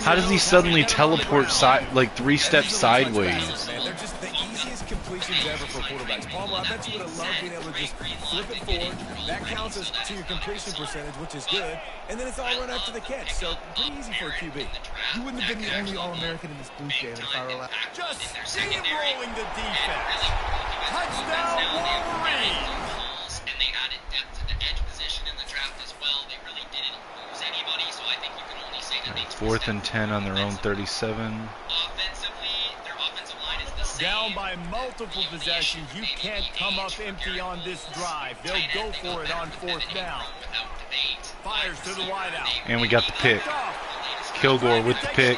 How does he suddenly teleport like 3 steps sideways? Man, they're just the easiest completions ever for quarterbacks. Palmer, I bet you would have loved being able to just flip it forward. That counts as to your completion percentage, which is good. And then it's all run after the catch. So pretty easy for a QB. You wouldn't have been the only All-American in this booth, David, if I were allowed. Just steamrolling the defense. Touchdown, Wolverines. And they added depth to the edge position in the draft as well. They really didn't lose anybody, so I think you can only say that they 4th and 10 on their own 37. Offensively, their offensive line is the same. Down by multiple possessions. You can't come up empty on this drive. They'll go for it on 4th down. Without debate. Fires to the wideout. And we got the pick. Kilgore with the pick.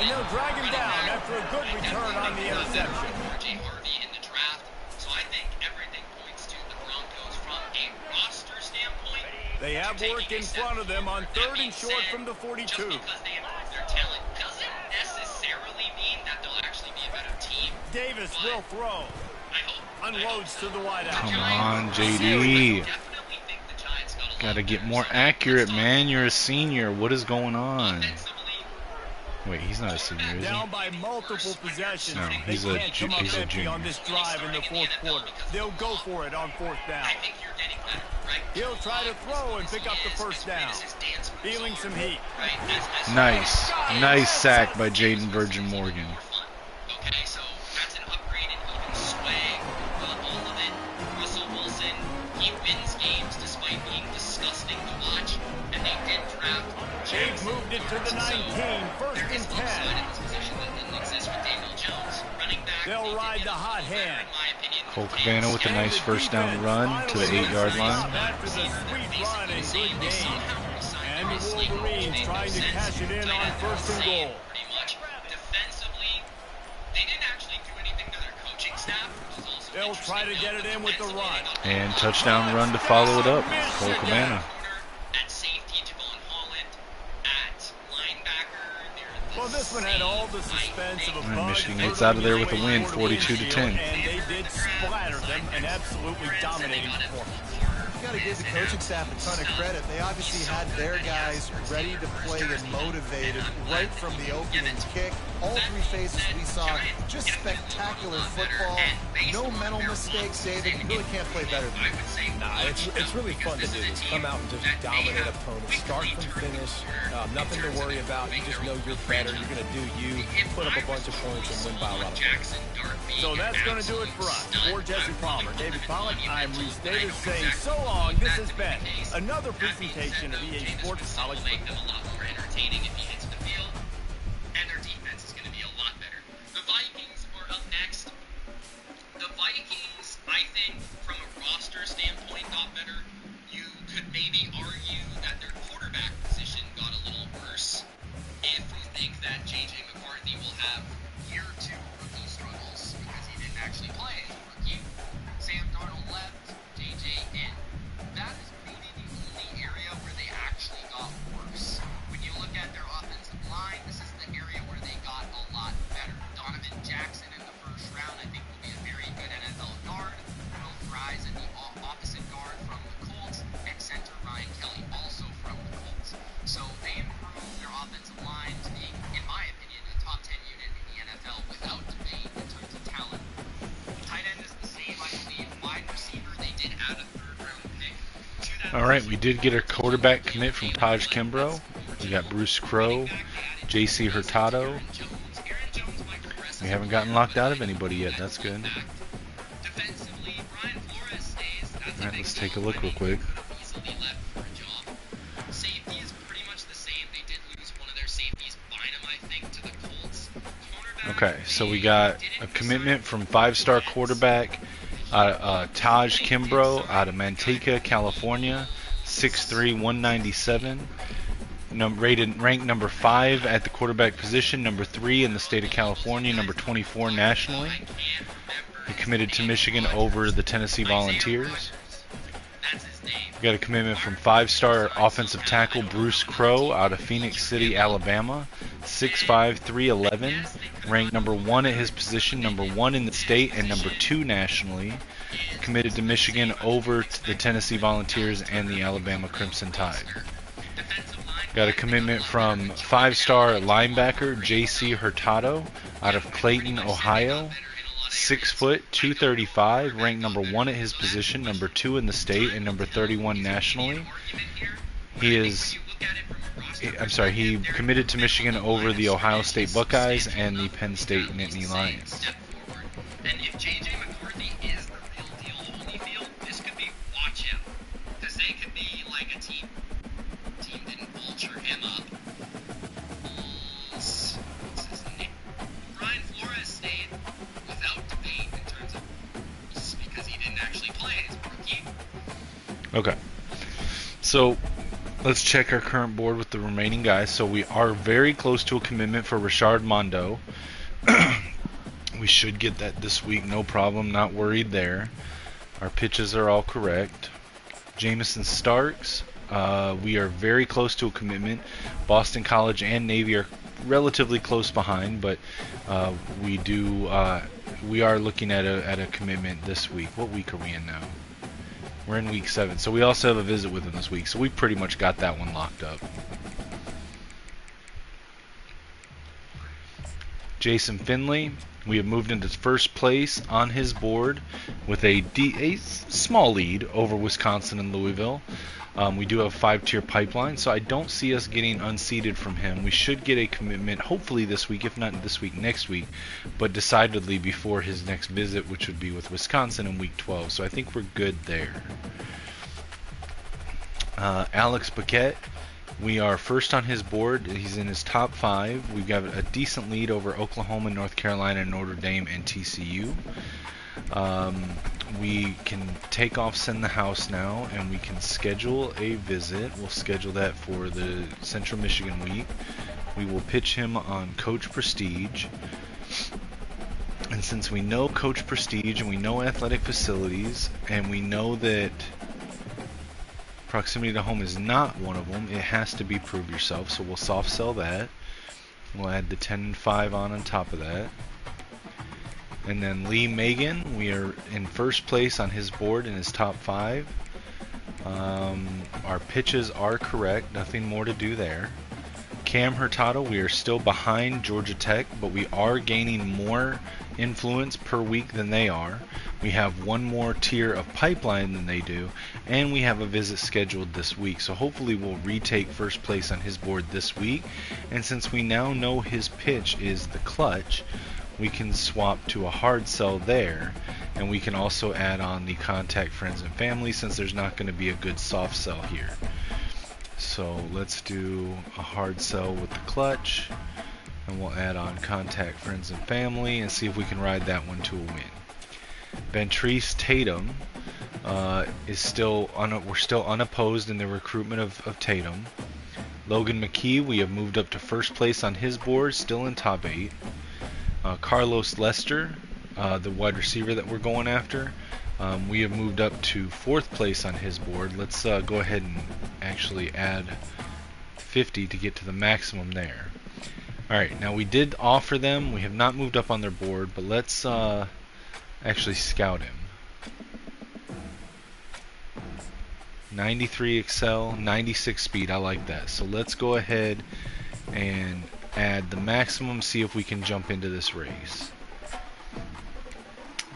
And they'll drag him down after a good return on the interception. RJ Harvey in the draft. So I think everything points to the Broncos from a roster standpoint. They have work in front of them on 3rd and short from the 42. Just because they improve their talent doesn't necessarily mean that they'll actually be a better team. Davis will throw. I hope. Unloads to the wideout. Come on, JD. Definitely think the Giants got a Gotta get more accurate, man. You're a senior. What is going on? offensively. Wait, he's not a senior, is he? Down by multiple possessions. No, he's They a can't come up he's a empty junior. on this drive in the fourth quarter. They'll go for it on fourth down. I think you're getting better, right? He'll try to throw and pick up the first down. Feeling some heat. Nice. Nice sack by Jaden Virgin Morgan. Okay, so that's an upgrade in even swag. All of it. Russell Wilson, he wins games despite being disgusting to watch. And they did draft They've moved it to the 19, first and 10. They'll ride the hot hand. Cole Cabana with a nice first down run to the 8-yard line. After the sweet run and good game. And the Wolverines trying to cash it in on first and goal. Pretty much defensively, they didn't actually do anything to their coaching staff. They'll try to get it in with the run. And touchdown run to follow it up. Cole Cabana. At safety, Javon Holland. At linebacker, Well, this one had all the suspense of a And bug. Michigan gets out of there with a win, 42-10. And they did splatter them, an absolutely dominating performance. You got to give the coaching staff a ton of credit. They obviously had their guys ready to play and motivated right from the opening kick. All three phases we saw just spectacular football. No mental mistakes, David. You really can't play better than that. Nah, it's really fun to do this. Come out and just dominate opponents. Start from finish. Nothing to worry about. You just know you're better. You're going to do you. Put up a bunch of points and win by a lot of points. So that's going to do it for us. For Jesse Palmer, David Pollock, I'm Reese Davis saying so long. This has been another presentation of EA Sports College make Football. them a lot more entertaining if he hits the field, and their defense is going to be a lot better. The Vikings are up next. The Vikings, I think, from a roster standpoint, got better. You could maybe argue that their quarterback position got a little worse if we think that J.J. McCarthy will have year 2 rookie struggles because he didn't actually play as a rookie. Sam Darnold left, J.J. in. That is maybe the only area where they actually got worse. When you look at their offensive line, this is the area where they got a lot better. Donovan Jackson in the first round, I think, will be a very good NFL guard. Will Fries in the opposite guard from the Colts, and center Ryan Kelly also from the Colts. So they improved their offensive line to be, in my opinion, a top 10 unit in the NFL without debate in terms of talent. Tight end is the same, I believe. Wide receiver, they did add a third-round pick to that. All right, we did get a quarterback commit from Taj Kimbrough. We got Bruce Crow, J.C. Hurtado. We haven't gotten locked out of anybody yet. That's good. Defensively, Brian Flores stays. That's All right, let's take a look real quick. easily left for a job. Safety is pretty much the same. They did lose one of their safeties, Bynum, I think, to the Colts. Cornerback, Okay, so we got a commitment from 5-star quarterback Taj Kimbrough out of Manteca, California, 6'3", 197. Ranked number 5 at the quarterback position, number 3 in the state of California, number 24 nationally. He committed to Michigan over the Tennessee Volunteers. We got a commitment from 5-star offensive tackle Bruce Crow out of Phoenix City, Alabama, 6'5", 311, ranked number 1 at his position, number 1 in the state, and number 2 nationally. Committed to Michigan over to the Tennessee Volunteers and the Alabama Crimson Tide. Got a commitment from 5-star linebacker J.C. Hurtado out of Clayton, Ohio. 6 foot, 235, ranked number 1 at his position, number 2 in the state, and number 31 nationally. He committed to Michigan over the Ohio State Buckeyes and the Penn State Nittany Lions. And if J.J. McCarthy is the real deal Holyfield, this could be watch him. Because they could be like a team didn't vulture him up. What's his name? Brian Flores stayed without debate in terms of just because he didn't actually play as a rookie. Okay. So let's check our current board with the remaining guys. So we are very close to a commitment for Rashard Mondo. We should get that this week, no problem, not worried there. Our pitches are all correct. Jamison Starks, we are very close to a commitment. Boston College and Navy are relatively close behind, but we are looking at a commitment this week. What week are we in now? We're in week 7, so we also have a visit with him this week, so we pretty much got that one locked up. Jason Finley, we have moved into first place on his board with a small lead over Wisconsin and Louisville. We do have a 5-tier pipeline, so I don't see us getting unseated from him. We should get a commitment, hopefully this week, if not this week, next week, but decidedly before his next visit, which would be with Wisconsin in week 12. So I think we're good there. Alex Paquette, we are first on his board. He's in his top 5. We've got a decent lead over Oklahoma, North Carolina, Notre Dame, and TCU. We can take off Send the House now, and we can schedule a visit. We'll schedule that for the Central Michigan week. We will pitch him on Coach Prestige. And since we know Coach Prestige and we know athletic facilities, and we know that proximity to home is not one of them, it has to be prove yourself, so we'll soft sell that. We'll add the 10 and 5 on top of that. And then Lee Megan, we are in first place on his board in his top 5. Our pitches are correct, nothing more to do there. Cam Hurtado, we are still behind Georgia Tech, but we are gaining more influence per week than they are. We have one more tier of pipeline than they do, and we have a visit scheduled this week. So hopefully we'll retake first place on his board this week. And since we now know his pitch is the clutch, we can swap to a hard sell there, and we can also add on the contact friends and family since there's not going to be a good soft sell here. So let's do a hard sell with the clutch, and we'll add on contact friends and family and see if we can ride that one to a win. Ventrice Tatum we're still unopposed in the recruitment of Tatum. Logan McKee, we have moved up to first place on his board, still in top 8. Carlos Lester, the wide receiver that we're going after, we have moved up to 4th place on his board. Let's go ahead and actually add 50 to get to the maximum there. Alright, now we did offer them. We have not moved up on their board, but let's actually scout him. 93 excel, 96 speed. I like that. So let's go ahead and add the maximum, see if we can jump into this race.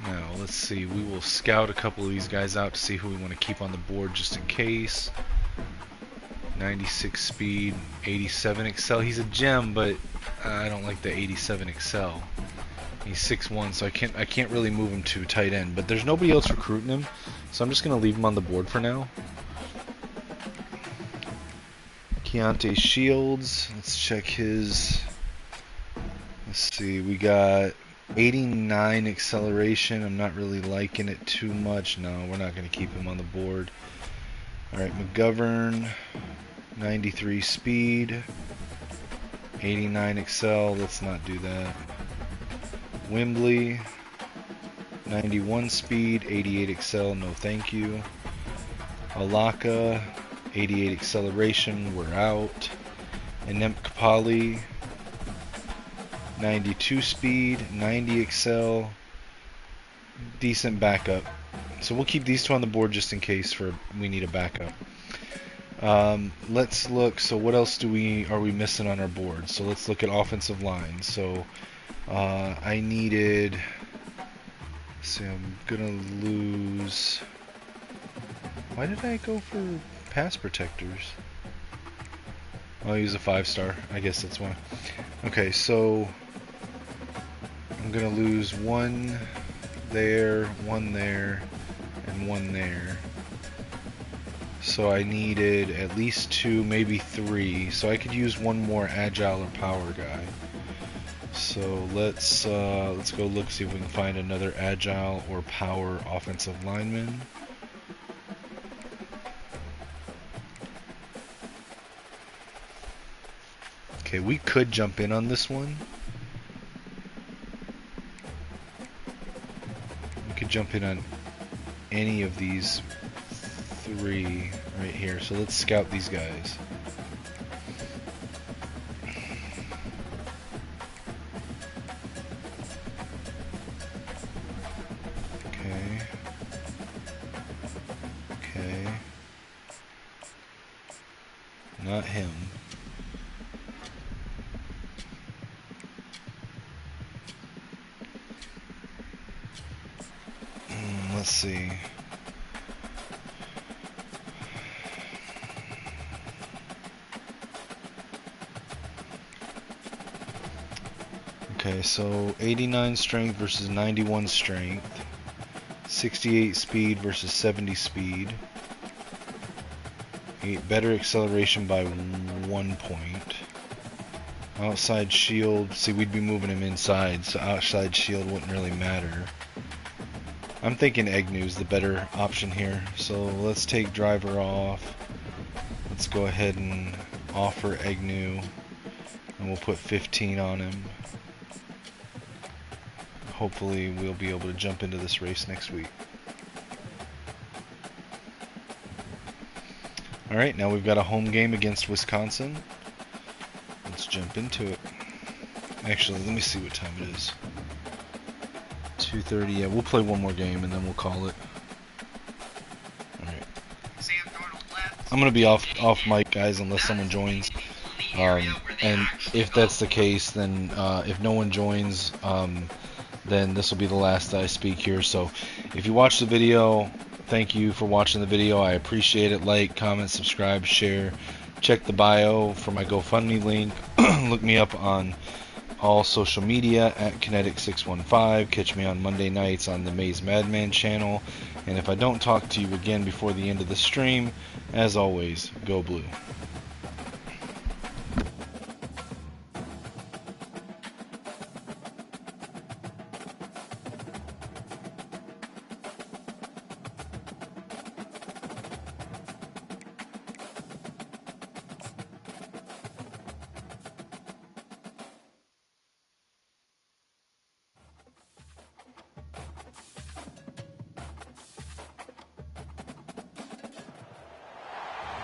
Now, let's see. We will scout a couple of these guys out to see who we want to keep on the board just in case. 96 speed, 87 excel. He's a gem, but I don't like the 87 excel. He's 6'1", so I can't really move him to tight end. But there's nobody else recruiting him, so I'm just going to leave him on the board for now. Keontae Shields, let's check his. Let's see, we got 89 acceleration. I'm not really liking it too much. No, we're not going to keep him on the board. Alright, McGovern, 93 speed, 89 excel. Let's not do that. Wembley, 91 speed, 88 excel. No thank you. Alaka, 88 acceleration. We're out. Enem Kapali, 92 speed, 90 excel. Decent backup. So we'll keep these two on the board just in case we need a backup. Let's look. So what else are we missing on our board? So let's look at offensive line. So I needed. See, I'm gonna lose. Why did I go for pass protectors? I'll use a 5-star. I guess that's why. Okay, so I'm gonna lose one there, and one there. So I needed at least 2, maybe 3. So I could use one more agile or power guy. So let's go look, see if we can find another agile or power offensive lineman. Okay, we could jump in on this one. We could jump in on any of these 3 right here. So let's scout these guys. Okay. Not him. Okay, so 89 strength versus 91 strength. 68 speed versus 70 speed. Better acceleration by 1 point. Outside shield, see, we'd be moving him inside, so outside shield wouldn't really matter. I'm thinking Agnew's the better option here, so let's take driver off. Let's go ahead and offer Agnew, and we'll put 15 on him. Hopefully we'll be able to jump into this race next week. Alright, now we've got a home game against Wisconsin. Let's jump into it. Actually, let me see what time it is. 2:30. Yeah, we'll play one more game and then we'll call it. Alright. I'm going to be off mic, guys, unless someone joins. And if that's the case, then if no one joins, then this will be the last that I speak here. So if you watch the video, thank you for watching the video. I appreciate it. Like, comment, subscribe, share. Check the bio for my GoFundMe link. Look me up on all social media at Kinetic615. Catch me on Monday nights on the Maze Madman channel. And if I don't talk to you again before the end of the stream, as always, go blue.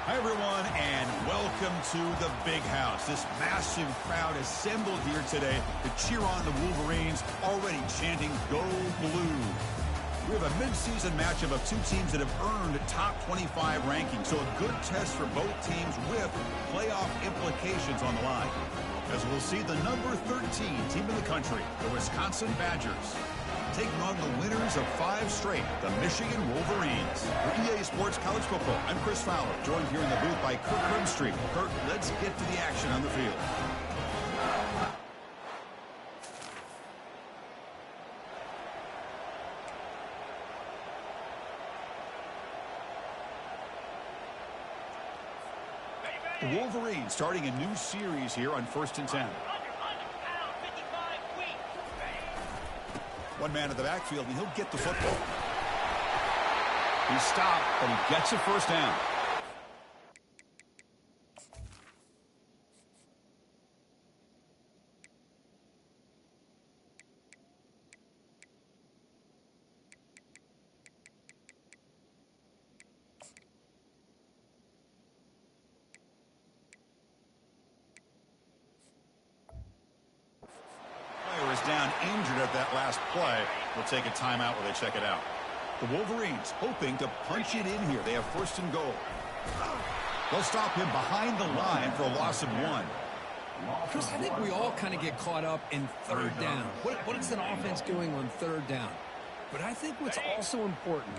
Hi, everyone, and welcome to the Big House. This massive crowd assembled here today to cheer on the Wolverines, already chanting, "Go Blue." We have a mid-season matchup of two teams that have earned top 25 rankings, so a good test for both teams with playoff implications on the line. As we'll see, the number 13 team in the country, the Wisconsin Badgers, taking on the winners of 5 straight, the Michigan Wolverines. For EA Sports College Football, I'm Chris Fowler, joined here in the booth by Kirk Grimstreet. Kirk, let's get to the action on the field. The Wolverines starting a new series here on 1st and 10. One man in the backfield, and he'll get the football. He's stopped, but he gets a first down. Player is down injured at that last play. We'll take a timeout while they check it out. The Wolverines hoping to punch it in here. They have 1st and goal. They'll stop him behind the line for a loss of 1. Chris, I think we all kind of get caught up in 3rd down. What is an offense doing on 3rd down? But I think what's also important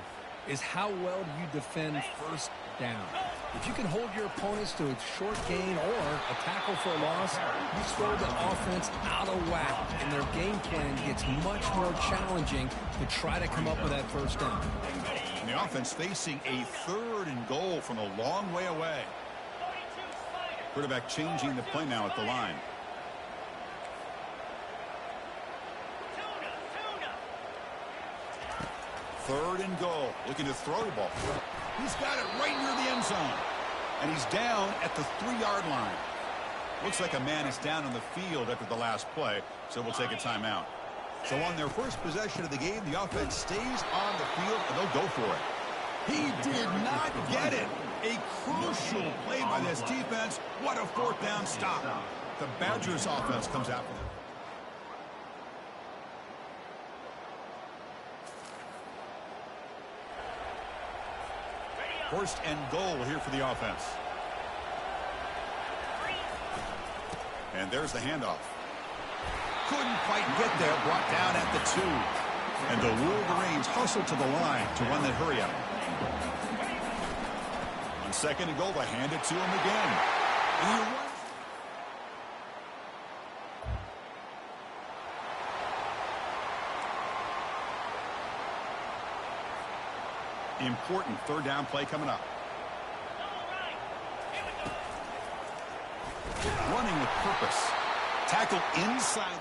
is how well do you defend 1st down. If you can hold your opponents to a short gain or a tackle for a loss, you throw the offense out of whack, and their game plan gets much more challenging to try to come up with that 1st down. And the offense facing a 3rd and goal from a long way away. Quarterback changing the play now at the line. Third and goal, looking to throw the ball. He's got it right near the end zone. And he's down at the 3-yard line. Looks like a man is down on the field after the last play, so we'll take a timeout. So on their first possession of the game, the offense stays on the field, and they'll go for it. He did not get it. A crucial play by this defense. What a 4th down stop. The Badgers offense comes out for them. 1st and goal here for the offense. And there's the handoff. Couldn't quite get there, brought down at the 2. And the Wolverines hustle to the line to run that hurry up. On 2nd and goal, they hand it to him again. And he runs. Important third down play coming up. Running with purpose. Tackle inside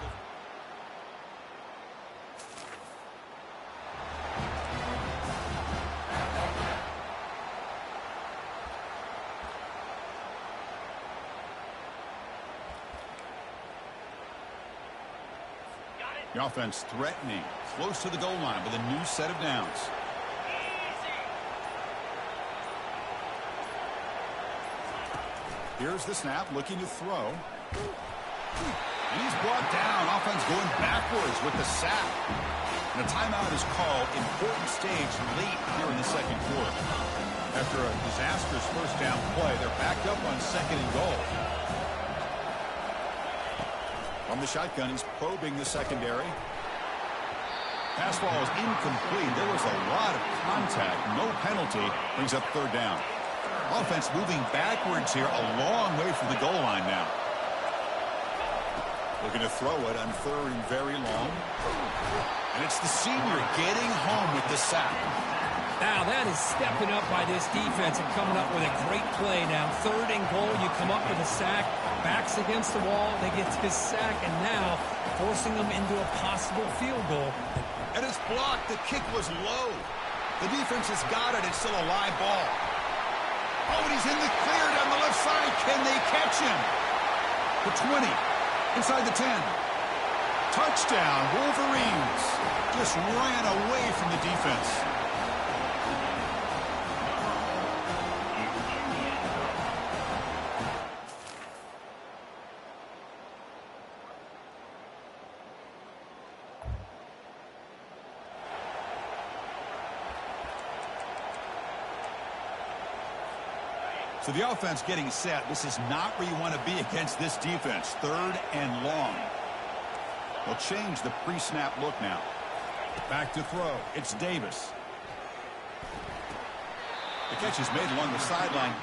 the offense threatening, close to the goal line with a new set of downs. Here's the snap, looking to throw. And he's brought down. Offense going backwards with the sack. And a timeout is called. Important stage late here in the second quarter. After a disastrous first down play, they're backed up on 2nd and goal. From the shotgun, he's probing the secondary. Pass ball is incomplete. There was a lot of contact. No penalty. Brings up 3rd down. Offense moving backwards here, a long way from the goal line now. Looking to throw it on 3rd and very long. And it's the senior getting home with the sack. Now that is stepping up by this defense and coming up with a great play now. 3rd and goal, you come up with a sack. Backs against the wall, they get this sack, and now forcing them into a possible field goal. And it's blocked. The kick was low. The defense has got it. It's still a live ball. Oh, and he's in the clear down the left side. Can they catch him? The 20. Inside the 10. Touchdown, Wolverines. Just ran away from the defense. So the offense getting set. This is not where you want to be against this defense. 3rd and long. They'll change the pre-snap look now. Back to throw. It's Davis. The catch is made along the sideline.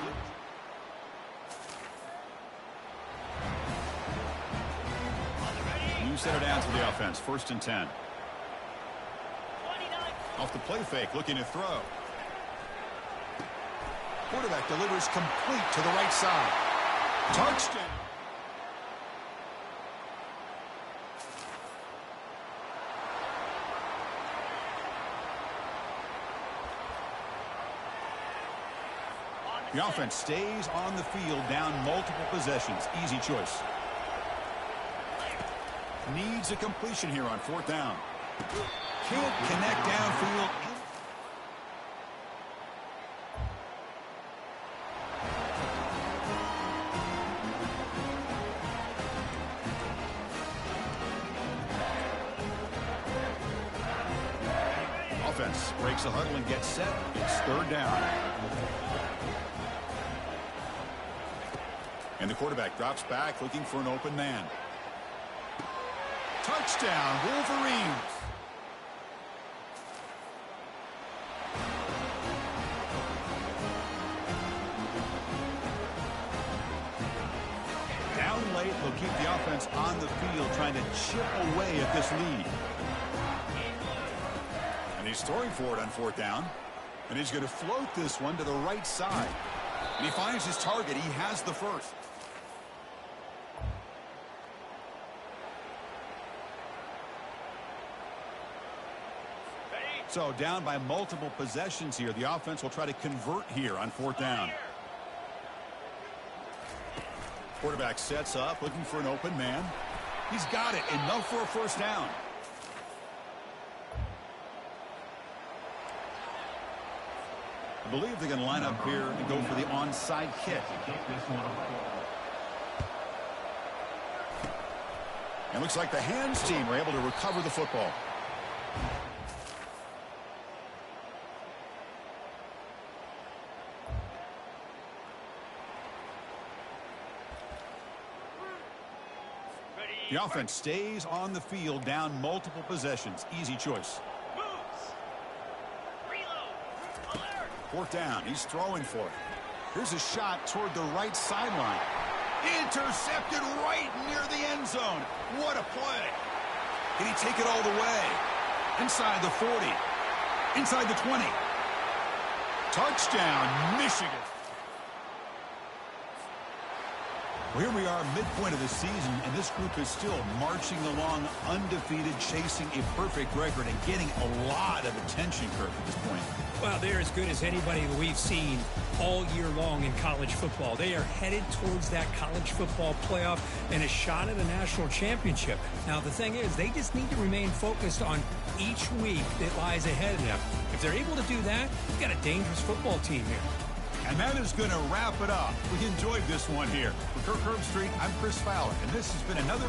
New set of downs for the offense. 1st and 10. Off the play fake, looking to throw. Quarterback delivers complete to the right side. Touchdown. The offense stays on the field, down multiple possessions. Easy choice. Needs a completion here on 4th down. Can't connect downfield. Offense breaks the huddle and gets set. It's 3rd down. And the quarterback drops back looking for an open man. Touchdown, Wolverines. Down late, they'll keep the offense on the field trying to chip away at this lead. And he's throwing for it on 4th down. And he's going to float this one to the right side. And he finds his target. He has the first. So down by multiple possessions here. The offense will try to convert here on 4th down. Quarterback sets up, looking for an open man. He's got it. Enough for a 1st down. I believe they're going to line up here and go for the onside kick. And looks like the hands team were able to recover the football. The offense stays on the field, down multiple possessions. Easy choice. 4th down. He's throwing for it. Here's a shot toward the right sideline. Intercepted right near the end zone. What a play. Can he take it all the way? Inside the 40. Inside the 20. Touchdown, Michigan. Well, here we are, midpoint of the season, and this group is still marching along undefeated, chasing a perfect record and getting a lot of attention, Kirk, at this point. Well, they're as good as anybody that we've seen all year long in college football. They are headed towards that college football playoff and a shot at a national championship. Now, the thing is, they just need to remain focused on each week that lies ahead of them. If they're able to do that, you've got a dangerous football team here. And that is going to wrap it up. We enjoyed this one here. For Kirk Herbstreit, I'm Chris Fowler, and this has been another